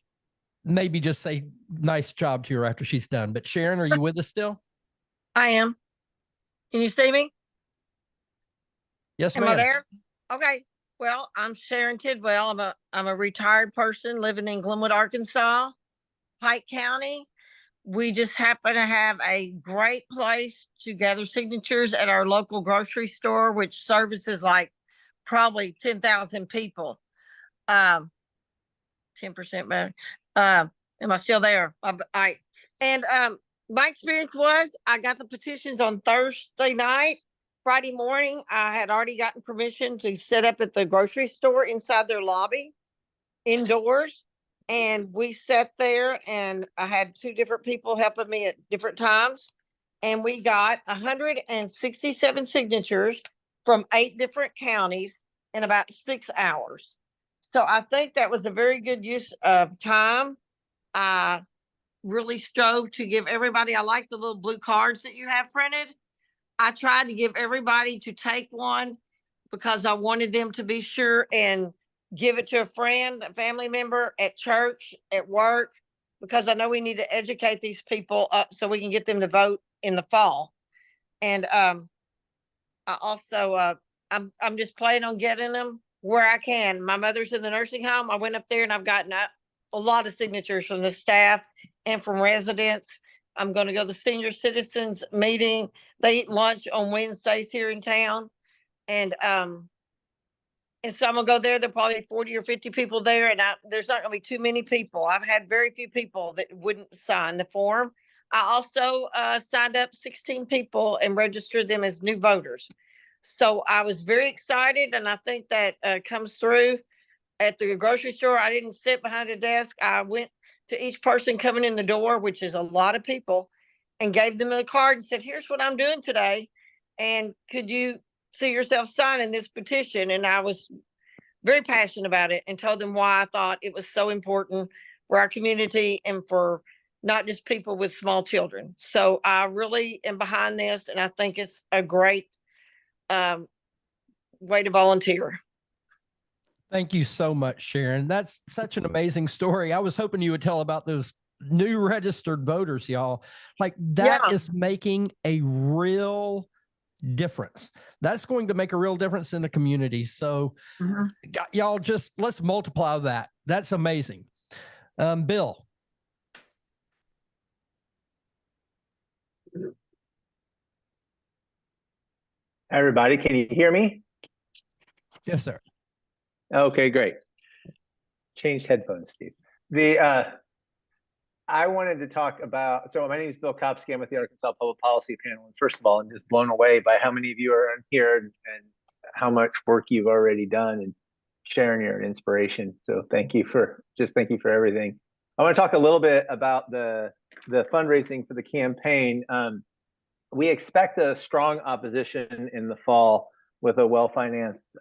say nice job to her after she's done. But Sharon, are you with us still? I am. Can you see me? Yes, ma'am. Am I there? Okay. Well, I'm Sharon Tidwell. I'm a retired person living in Glenwood, Arkansas, Pike County. We just happen to have a great place to gather signatures at our local grocery store, which services like probably 10,000 people. 10% better. Am I still there? My experience was I got the petitions on Thursday night. Friday morning, I had already gotten permission to set up at the grocery store inside their lobby, indoors. And we sat there, and I had 2 different people helping me at different times. And we got 167 signatures from 8 different counties in about 6 hours. So I think that was a very good use of time. I really strove to give everybody, I like the little blue cards that you have printed. I tried to give everybody to take one because I wanted them to be sure and give it to a friend, a family member, at church, at work, because I know we need to educate these people up so we can get them to vote in the fall. And I also, I'm just planning on getting them where I can. My mother's in the nursing home. I went up there and I've gotten a lot of signatures from the staff and from residents. I'm going to go to the senior citizens meeting. They eat lunch on Wednesdays here in town. And so I'm gonna go there. There'll probably be 40 or 50 people there, and there's not gonna be too many people. I've had very few people that wouldn't sign the form. I also signed up 16 people and registered them as new voters. So I was very excited, and I think that comes through at the grocery store. I didn't sit behind a desk. I went to each person coming in the door, which is a lot of people, and gave them a card and said, here's what I'm doing today. And could you see yourself signing this petition? And I was very passionate about it and told them why I thought it was so important for our community and for not just people with small children. So I really am behind this, and I think it's a great way to volunteer. Thank you so much, Sharon. That's such an amazing story. I was hoping you would tell about those new registered voters, y'all. Like that is making a real difference. That's going to make a real difference in the community. So y'all just let's multiply that. That's amazing. Bill. Everybody, can you hear me? Yes, sir. Okay, great. Changed headphones, Steve. I wanted to talk about, so my name is Bill Kopsky. I'm with the Arkansas Public Policy Panel. And first of all, I'm just blown away by how many of you are on here and how much work you've already done and sharing your inspiration. So thank you for everything. I want to talk a little bit about the fundraising for the campaign. We expect a strong opposition in the fall with a well-financed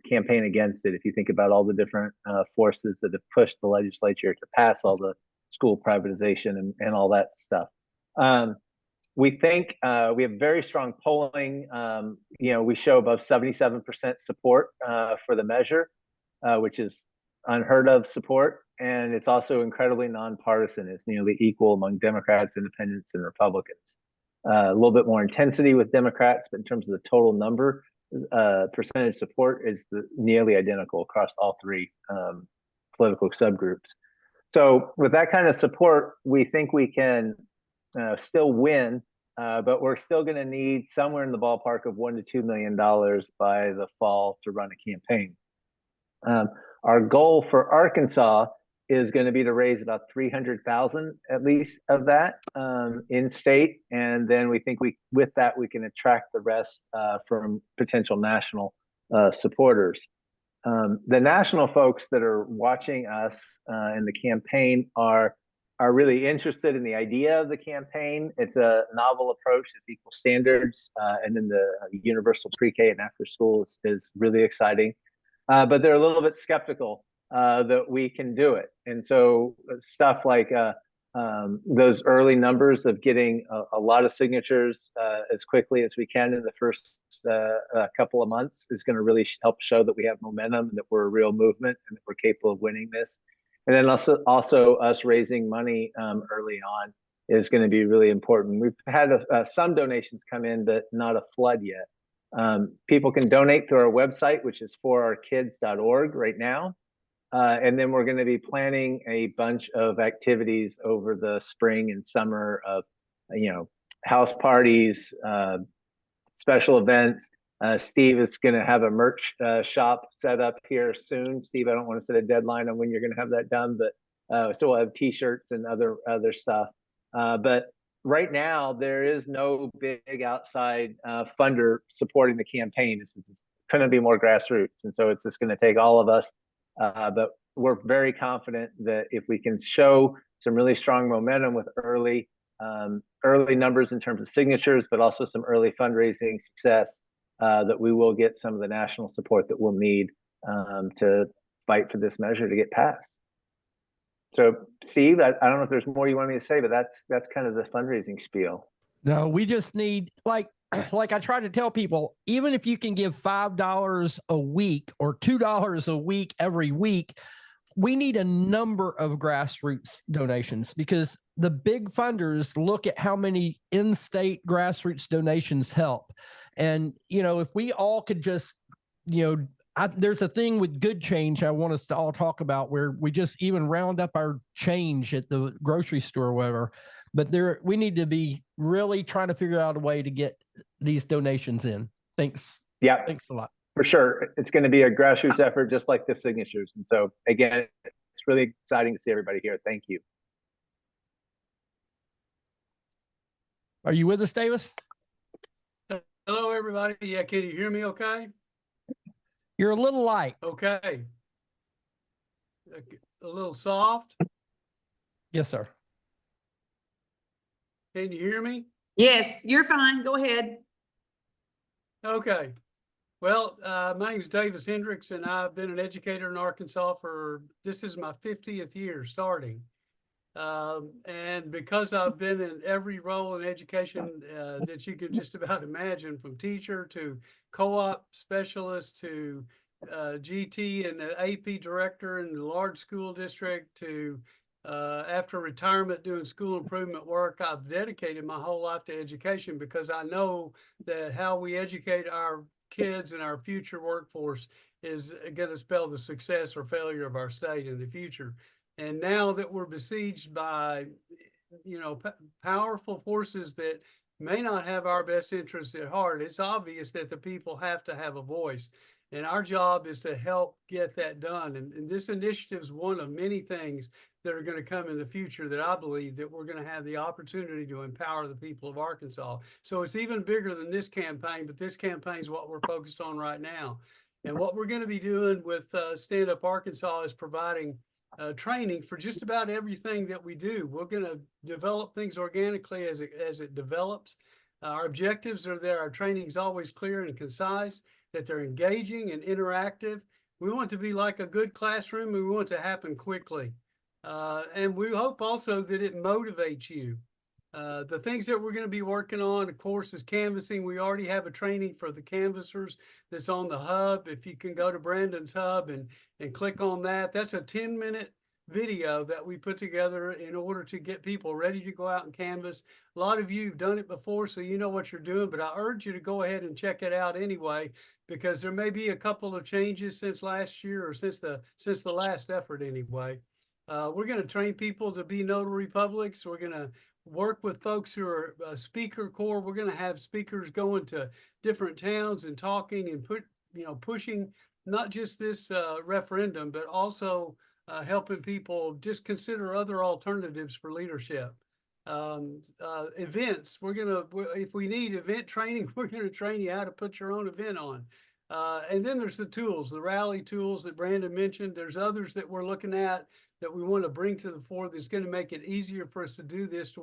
campaign against it. If you think about all the different forces that have pushed the legislature to pass all the school privatization and all that stuff. We think we have very strong polling. We show above 77% support for the measure, which is unheard of support. And it's also incredibly nonpartisan. It's nearly equal among Democrats, Independents, and Republicans. A little bit more intensity with Democrats, but in terms of the total number, percentage support is nearly identical across all three political subgroups. So with that kind of support, we think we can still win, but we're still going to need somewhere in the ballpark of $1 to $2 million by the fall to run a campaign. Our goal for Arkansas is going to be to raise about 300,000 at least of that in state, and then we think with that we can attract the rest from potential national supporters. The national folks that are watching us in the campaign are really interested in the idea of the campaign. It's a novel approach. It's equal standards, and then the universal pre-K and after school is really exciting. But they're a little bit skeptical that we can do it. And so stuff like those early numbers of getting a lot of signatures as quickly as we can in the first couple of months is going to really help show that we have momentum and that we're a real movement and that we're capable of winning this. And then also us raising money early on is going to be really important. We've had some donations come in, but not a flood yet. People can donate through our website, which is forourkids.org right now. And then we're going to be planning a bunch of activities over the spring and summer of, house parties, special events. Steve is going to have a merch shop set up here soon. Steve, I don't want to set a deadline on when you're going to have that done, but so we'll have T-shirts and other stuff. But right now, there is no big outside funder supporting the campaign. This is going to be more grassroots, and so it's just going to take all of us. But we're very confident that if we can show some really strong momentum with early numbers in terms of signatures, but also some early fundraising success, that we will get some of the national support that we'll need to fight for this measure to get passed. So, Steve, I don't know if there's more you want me to say, but that's kind of the fundraising spiel. No, we just need, like I try to tell people, even if you can give $5 a week or $2 a week every week, we need a number of grassroots donations, because the big funders look at how many in-state grassroots donations help. And, if we all could just, there's a thing with Good Change I want us to all talk about, where we just even round up our change at the grocery store or whatever. But we need to be really trying to figure out a way to get these donations in. Thanks. Yeah. Thanks a lot. For sure. It's going to be a grassroots effort, just like the signatures. And so, again, it's really exciting to see everybody here. Thank you. Are you with us, Davis? Hello, everybody. Yeah, can you hear me okay? You're a little light. Okay. A little soft? Yes, sir. Can you hear me? Yes, you're fine. Go ahead. Okay. Well, my name is Davis Hendricks, and I've been an educator in Arkansas this is my 50th year starting. And because I've been in every role in education that you can just about imagine, from teacher to co-op specialist to GT and the AP director in the large school district to after retirement doing school improvement work, I've dedicated my whole life to education, because I know that how we educate our kids and our future workforce is going to spell the success or failure of our state in the future. And now that we're besieged by, powerful forces that may not have our best interests at heart, it's obvious that the people have to have a voice. And our job is to help get that done. And this initiative is one of many things that are going to come in the future that I believe that we're going to have the opportunity to empower the people of Arkansas. So it's even bigger than this campaign, but this campaign is what we're focused on right now. And what we're going to be doing with Stand Up Arkansas is providing training for just about everything that we do. We're going to develop things organically as it develops. Our objectives are that our training is always clear and concise, that they're engaging and interactive. We want to be like a good classroom, and we want it to happen quickly. And we hope also that it motivates you. The things that we're going to be working on, of course, is canvassing. We already have a training for the canvassers that's on the hub. If you can go to Brandon's hub and click on that, that's a 10-minute video that we put together in order to get people ready to go out and canvass. A lot of you have done it before, so you know what you're doing, but I urge you to go ahead and check it out anyway, because there may be a couple of changes since last year, or since the last effort anyway. We're going to train people to be notary publics. We're going to work with folks who are speaker corps. We're going to have speakers going to different towns and talking and pushing not just this referendum, but also helping people just consider other alternatives for leadership. Events, if we need event training, we're going to train you how to put your own event on. And then there's the tools, the rally tools that Brandon mentioned. There's others that we're looking at that we want to bring to the fore that's going to make it easier for us to do this, to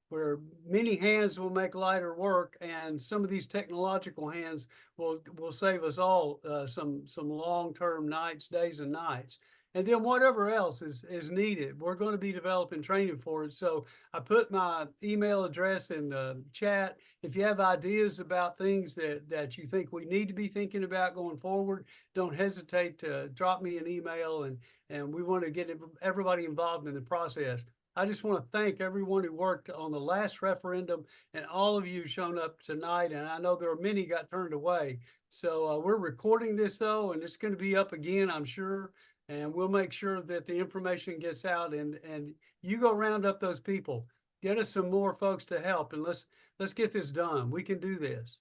where many hands will make lighter work, and some of these technological hands will save us all some long-term nights, days and nights. And then whatever else is needed, we're going to be developing training for it. So I put my email address in the chat. If you have ideas about things that you think we need to be thinking about going forward, don't hesitate to drop me an email, and we want to get everybody involved in the process. I just want to thank everyone who worked on the last referendum, and all of you who've shown up tonight. And I know there are many got turned away. So we're recording this though, and it's going to be up again, I'm sure. And we'll make sure that the information gets out, and you go round up those people, get us some more folks to help, and let's get this done. We can do this.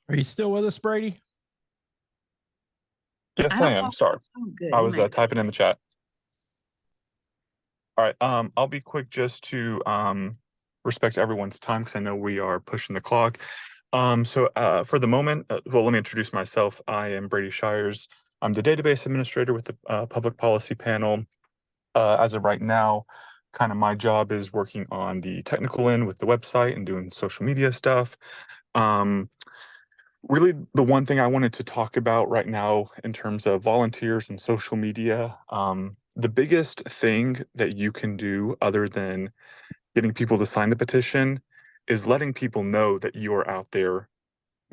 Are you still with us, Brady? Yes, I am. Sorry. Oh, good. I was typing in the chat. All right. I'll be quick just to respect everyone's time, because I know we are pushing the clock. So for the moment, well, let me introduce myself. I am Brady Shires. I'm the database administrator with the public policy panel. As of right now, kind of my job is working on the technical end with the website and doing social media stuff. Really, the one thing I wanted to talk about right now in terms of volunteers and social media, the biggest thing that you can do other than getting people to sign the petition is letting people know that you are out there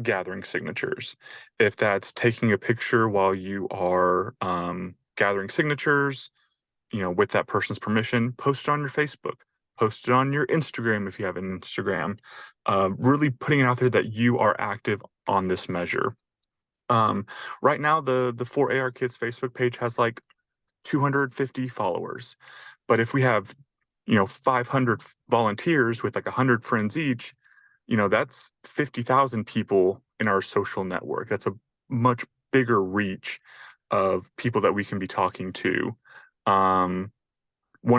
gathering signatures. If that's taking a picture while you are gathering signatures, with that person's permission, post it on your Facebook, post it on your Instagram if you have an Instagram, really putting it out there that you are active on this measure. Right now, the 4AR Kids Facebook page has like 250 followers. But if we have 500 volunteers with like 100 friends each, that's 50,000 people in our social network. That's a much bigger reach of people that we can be talking to. One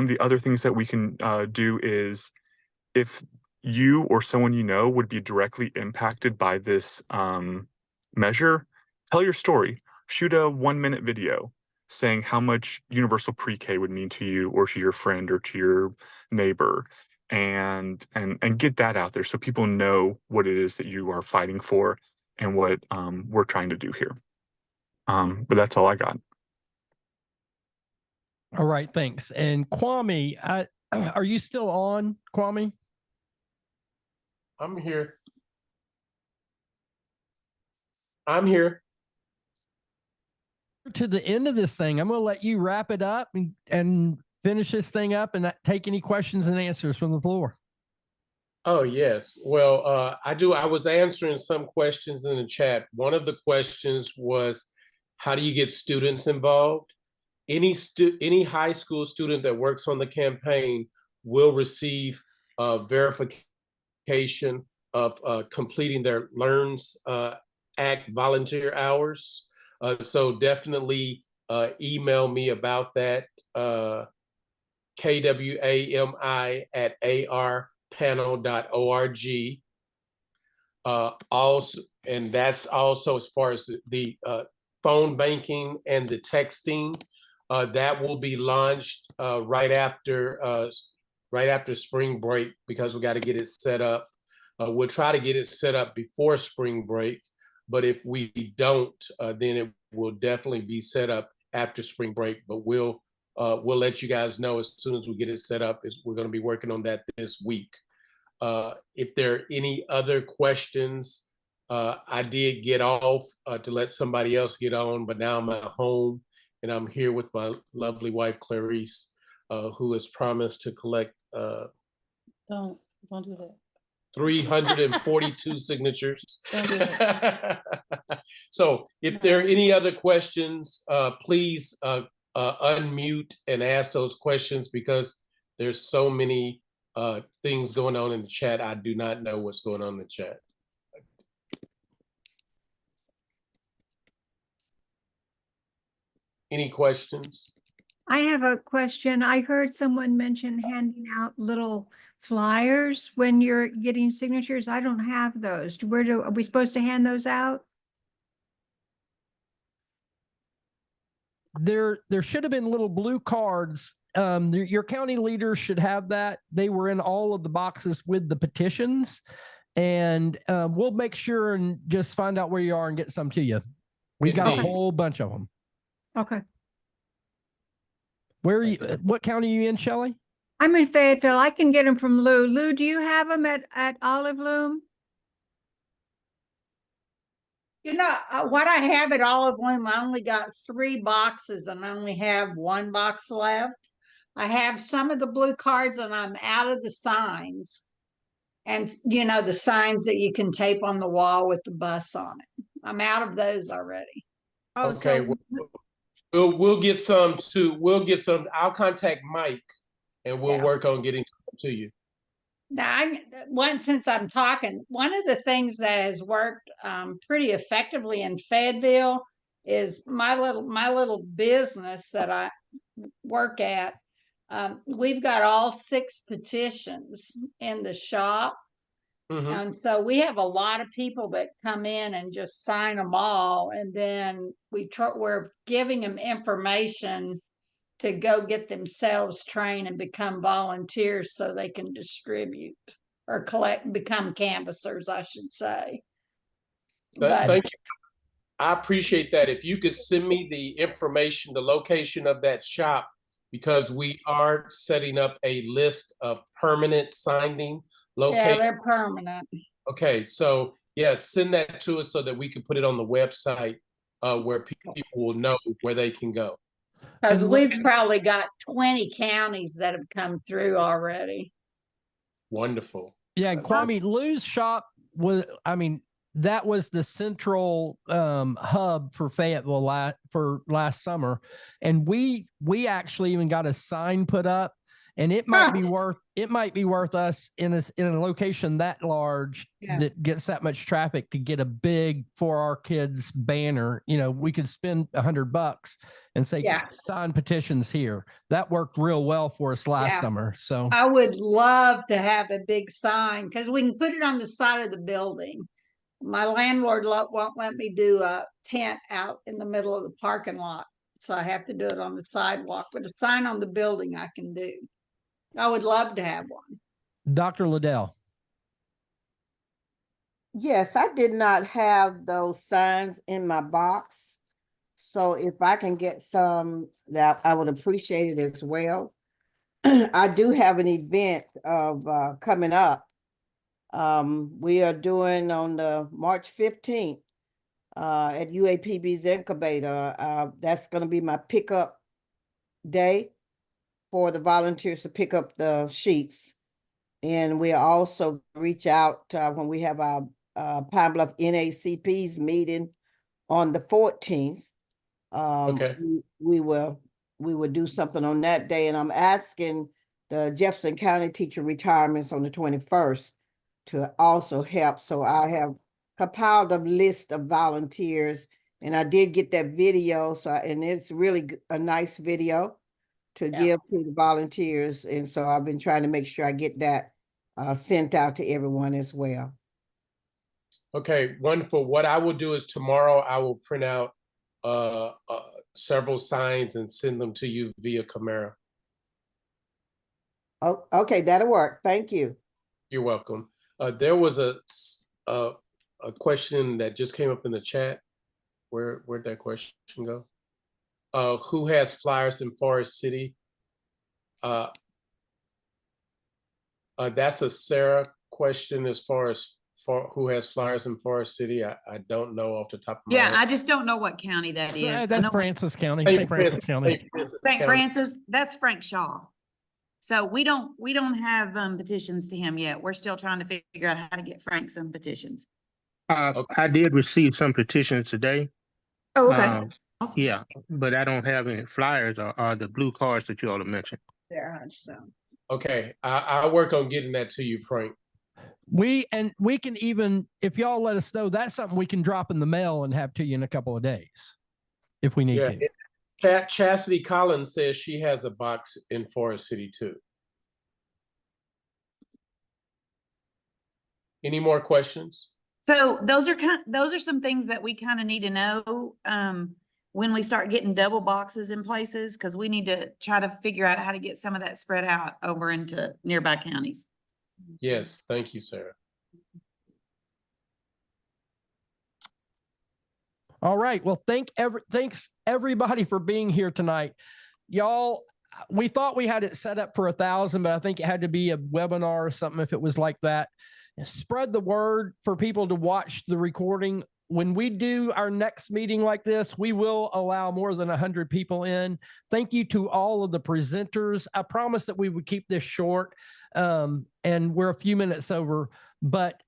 of the other things that we can do is, if you or someone would be directly impacted by this measure, tell your story. Shoot a 1-minute video saying how much universal pre-K would mean to you or to your friend or to your neighbor, and get that out there so people know what it is that you are fighting for and what we're trying to do here. But that's all I got. All right, thanks. And Kwame, are you still on, Kwame? I'm here. I'm here. To the end of this thing, I'm going to let you wrap it up and finish this thing up, and take any questions and answers from the floor. Oh, yes. Well, I was answering some questions in the chat. One of the questions was, how do you get students involved? any high school student that works on the campaign will receive verification of completing their Learns Act volunteer hours. So definitely email me about that, kwami@arpanel.org. Also, and that's also as far as the phone banking and the texting, that will be launched right after spring break, because we got to get it set up. We'll try to get it set up before spring break, but if we don't, then it will definitely be set up after spring break. But we'll let you guys know as soon as we get it set up. We're going to be working on that this week. If there are any other questions, I did get off to let somebody else get on, but now I'm at home and I'm here with my lovely wife, Clarice, who has promised to collect Don't do that. 342 signatures. Don't do that. So if there are any other questions, please unmute and ask those questions, because there's so many things going on in the chat. I do not know what's going on in the chat. Any questions? I have a question. I heard someone mention handing out little flyers when you're getting signatures. I don't have those. Are we supposed to hand those out? There should have been little blue cards. Your county leaders should have that. They were in all of the boxes with the petitions, and we'll make sure and just find out where you are and get some to you. We got a whole bunch of them. Okay. Where are you? What county are you in, Shelley? I'm in Fayetteville. I can get them from Lou. Lou, do you have them at Olive Loom? You know, what I have at Olive Loom, I only got 3 boxes and I only have 1 box left. I have some of the blue cards and I'm out of the signs. And, you know, the signs that you can tape on the wall with the bus on it. I'm out of those already. Oh, okay. so We'll get some too. We'll get some. I'll contact Mike and we'll work on getting some to you. Now, since I'm talking, one of the things that has worked pretty effectively in Fayetteville is my little business that I work at. We've got all 6 petitions in the shop. And so we have a lot of people that come in and just sign them all. And then we're giving them information to go get themselves trained and become volunteers so they can distribute or become canvassers, I should say. Thank you. I appreciate that. If you could send me the information, the location of that shop, because we are setting up a list of permanent signing locations. Yeah, they're permanent. Okay, so yes, send that to us so that we can put it on the website where people will know where they can go. Because we've probably got 20 counties that have come through already. Wonderful. Yeah, and Kwame, Lou's shop was, that was the central hub for Fayetteville for last summer. And we actually even got a sign put up, and it might be worth us in a location that large that gets that much traffic to get a big For Our Kids banner. You know, we could spend $100 and say sign petitions here. That worked real well for us last summer. So I would love to have a big sign because we can put it on the side of the building. My landlord won't let me do a tent out in the middle of the parking lot. So I have to do it on the sidewalk, but a sign on the building I can do. I would love to have one. Dr. Liddell. Yes, I did not have those signs in my box. So if I can get some, that I would appreciate it as well. I do have an event of coming up. We are doing on the March 15th at UAPB's incubator. That's going to be my pickup day for the volunteers to pick up the sheets. And we also reach out when we have our Pine Bluff NACP's meeting on the 14th. We will we would do something on that day. And I'm asking the Jefferson County teacher retirements on the 21st to also help. So I have compiled a list of volunteers, and I did get that video. So, and it's really a nice video to give to the volunteers. And so I've been trying to make sure I get that sent out to everyone as well. Okay, wonderful. What I will do is tomorrow I will print out several signs and send them to you via Camera. Oh, okay, that'll work. Thank you. You're welcome. There was a question that just came up in the chat. Where'd that question go? Who has flyers in Forest City? That's a Sarah question as far as who has flyers in Forest City. I don't know off the top of my head. I just don't know what county that is. That's Francis County. St. Francis County. St. Francis, that's Frank Shaw. So we don't have petitions to him yet. We're still trying to figure out how to get Frank some petitions. I did receive some petitions today. Oh, okay. Awesome. Yeah, but I don't have any flyers or the blue cards that you all have mentioned. There, so. Okay, I'll work on getting that to you, Frank. We can even, if y'all let us know, that's something we can drop in the mail and have to you in a couple of days if we need to. Chastity Collins says she has a box in Forest City too. Any more questions? So those are some things that we kind of need to know when we start getting double boxes in places, because we need to try to figure out how to get some of that spread out over into nearby counties. Yes, thank you, Sarah. All right. Well, thanks everybody for being here tonight. Y'all, we thought we had it set up for 1,000, but I think it had to be a webinar or something if it was like that. Spread the word for people to watch the recording. When we do our next meeting like this, we will allow more than 100 people in. Thank you to all of the presenters. I promised that we would keep this short, and we're a few minutes over, but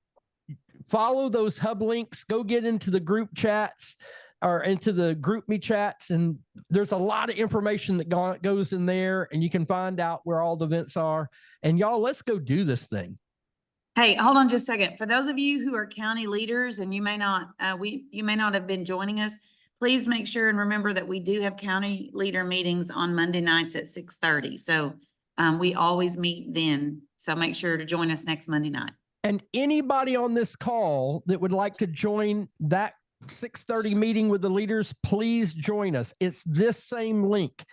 follow those hub links, go get into the group chats or into the group me chats. And there's a lot of information that goes in there, and you can find out where all the events are. And y'all, let's go do this thing. Hey, hold on just a second. For those of you who are county leaders and you may not have been joining us, please make sure and remember that we do have county leader meetings on Monday nights at 6:30. So we always meet then. So make sure to join us next Monday night. And anybody on this call that would like to join that 6:30 meeting with the leaders, please join us. It's this same link.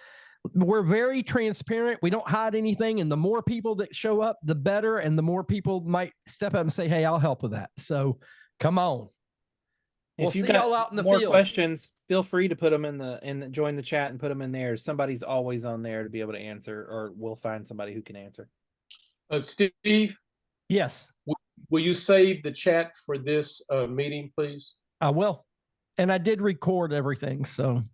We're very transparent. We don't hide anything. And the more people that show up, the better. And the more people might step up and say, hey, I'll help with that. So come on. If you've got out in the more field. Questions, feel free to put them join the chat and put them in there. Somebody's always on there to be able to answer, or we'll find somebody who can answer. Steve? Yes. Will you save the chat for this meeting, please? I will. And I did record everything, so.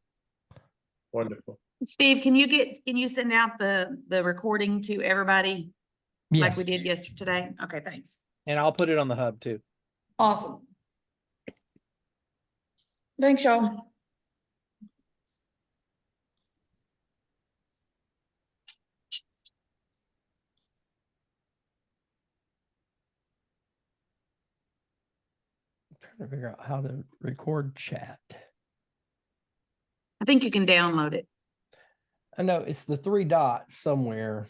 Wonderful. Steve, can you send out the recording to everybody? Yes. Like we did yesterday? Okay, thanks. And I'll put it on the hub too. Awesome. Thanks, y'all. To figure out how to record chat. I think you can download it. I know it's the 3 dots somewhere.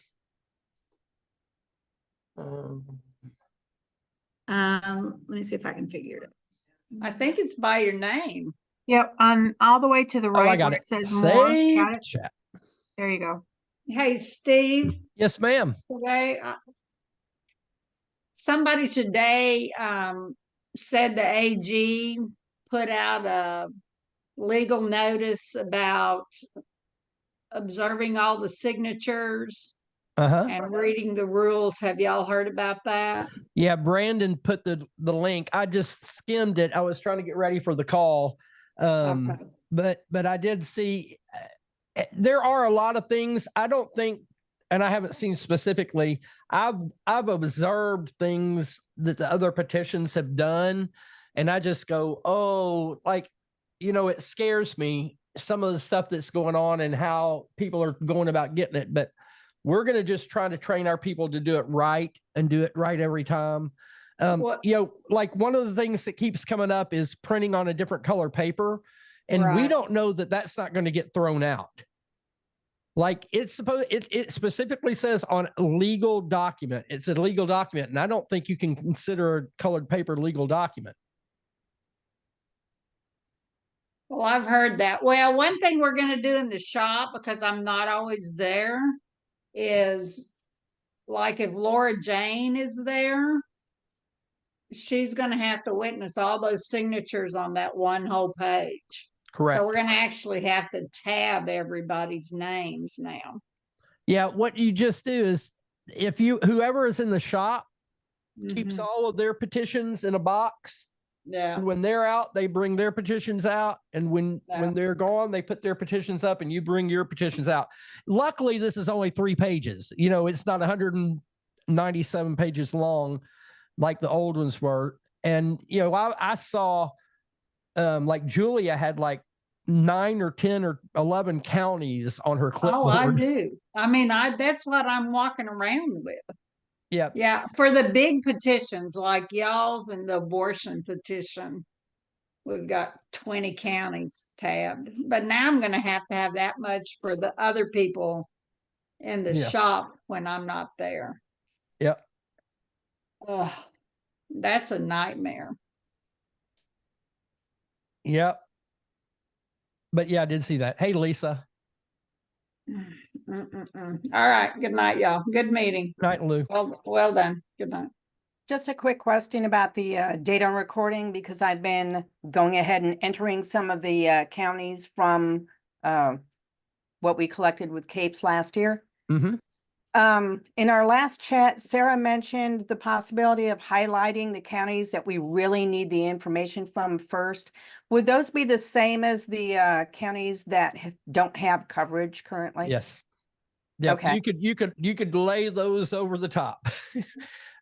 Let me see if I can figure it out. I think it's by your name. Yep, on all the way to the right. I got where it. Says more. Got it? Chat. There you go. Hey, Steve. Yes, ma'am. Today, somebody today said the AG put out a legal notice about observing all the signatures and reading the rules. Have y'all heard about that? Yeah, Brandon put the link. I just skimmed it. I was trying to get ready for the call. But I did see there are a lot of things. I don't think, and I haven't seen specifically, I've observed things that the other petitions have done, and I just go, oh, like, you know, it scares me some of the stuff that's going on and how people are going about getting it. But we're going to just try to train our people to do it right and do it right every time. You know, like one of the things that keeps coming up is printing on a different color paper. And we Right. don't know that that's not going to get thrown out. Like it's supposed, it specifically says on a legal document, it's a legal document. And I don't think you can consider a colored paper legal document. Well, I've heard that. Well, one thing we're gonna do in the shop, because I'm not always there, is like if Laura Jane is there, she's gonna have to witness all those signatures on that one whole page. Correct. So we're gonna actually have to tab everybody's names now. Yeah. What you just do is if you, whoever is in the shop keeps Mhm. all of their petitions in a box. Yeah. And when they're out, they bring their petitions out. And when Yeah. they're gone, they put their petitions up and you bring your petitions out. Luckily, this is only 3 pages. You know, it's not 197 pages long like the old ones were. And, you know, I saw like Julia had like 9 or 10 or 11 counties on her clipboard. Oh, I do. I mean, that's what I'm walking around with. Yeah. Yeah, for the big petitions like y'all's and the abortion petition, we've got 20 counties tabbed. But now I'm gonna have to have that much for the other people in the Yeah. shop when I'm not there. Yep. Ugh, that's a nightmare. Yep. But yeah, I did see that. Hey, Lisa. Mm-mm-mm. All right, good night, y'all. Good meeting. Night, Lou. Well done. Good night. Just a quick question about the data recording, because I've been going ahead and entering some of the counties from what we collected with CAPES last year. Mm-hmm. In our last chat, Sarah mentioned the possibility of highlighting the counties that we really need the information from first. Would those be the same as the counties that don't have coverage currently? Yes. Yeah. Okay. You could lay those over the top. Okay,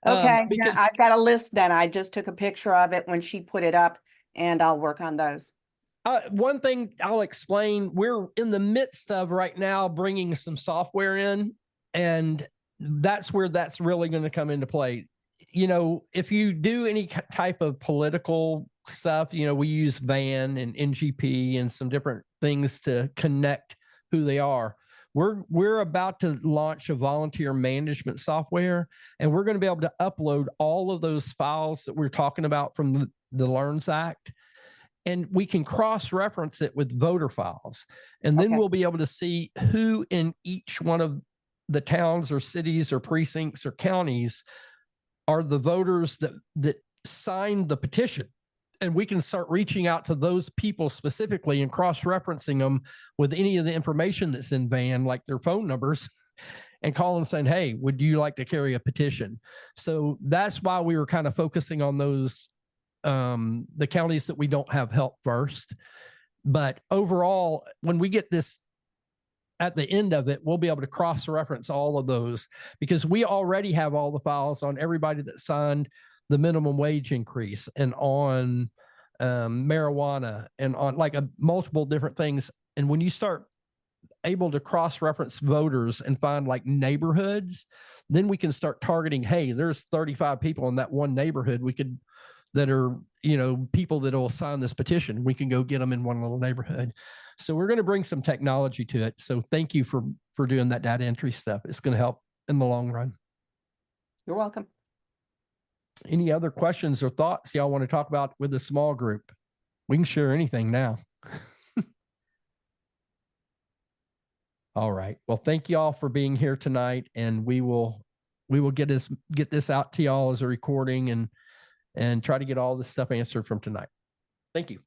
yeah, Because I've got a list then. I just took a picture of it when she put it up, and I'll work on those. one thing I'll explain, we're in the midst of right now bringing some software in, and that's where that's really going to come into play. You know, if you do any type of political stuff, you know, we use VAN and NGP and some different things to connect who they are. We're about to launch a volunteer management software, and we're going to be able to upload all of those files that we're talking about from the LEARNS Act, and we can cross-reference it with voter files. And then we'll be able to see who in each one of the towns or cities or precincts or counties are the voters that signed the petition. And we can start reaching out to those people specifically and cross-referencing them with any of the information that's in VAN, like their phone numbers, and calling and saying, hey, would you like to carry a petition? So that's why we were kind of focusing on those, the counties that we don't have help first. But overall, when we get this at the end of it, we'll be able to cross-reference all of those, because we already have all the files on everybody that signed the minimum wage increase and on marijuana and on like multiple different things. And when you start able to cross-reference voters and find like neighborhoods, then we can start targeting, hey, there's 35 people in that one neighborhood that are, you know, people that will sign this petition. We can go get them in one little neighborhood. So we're going to bring some technology to it. So thank you for doing that data entry stuff. It's going to help in the long run. You're welcome. Any other questions or thoughts y'all want to talk about with the small group? We can share anything now. All right. Well, thank you all for being here tonight, and we will get this out to y'all as a recording and try to get all this stuff answered from tonight. Thank you.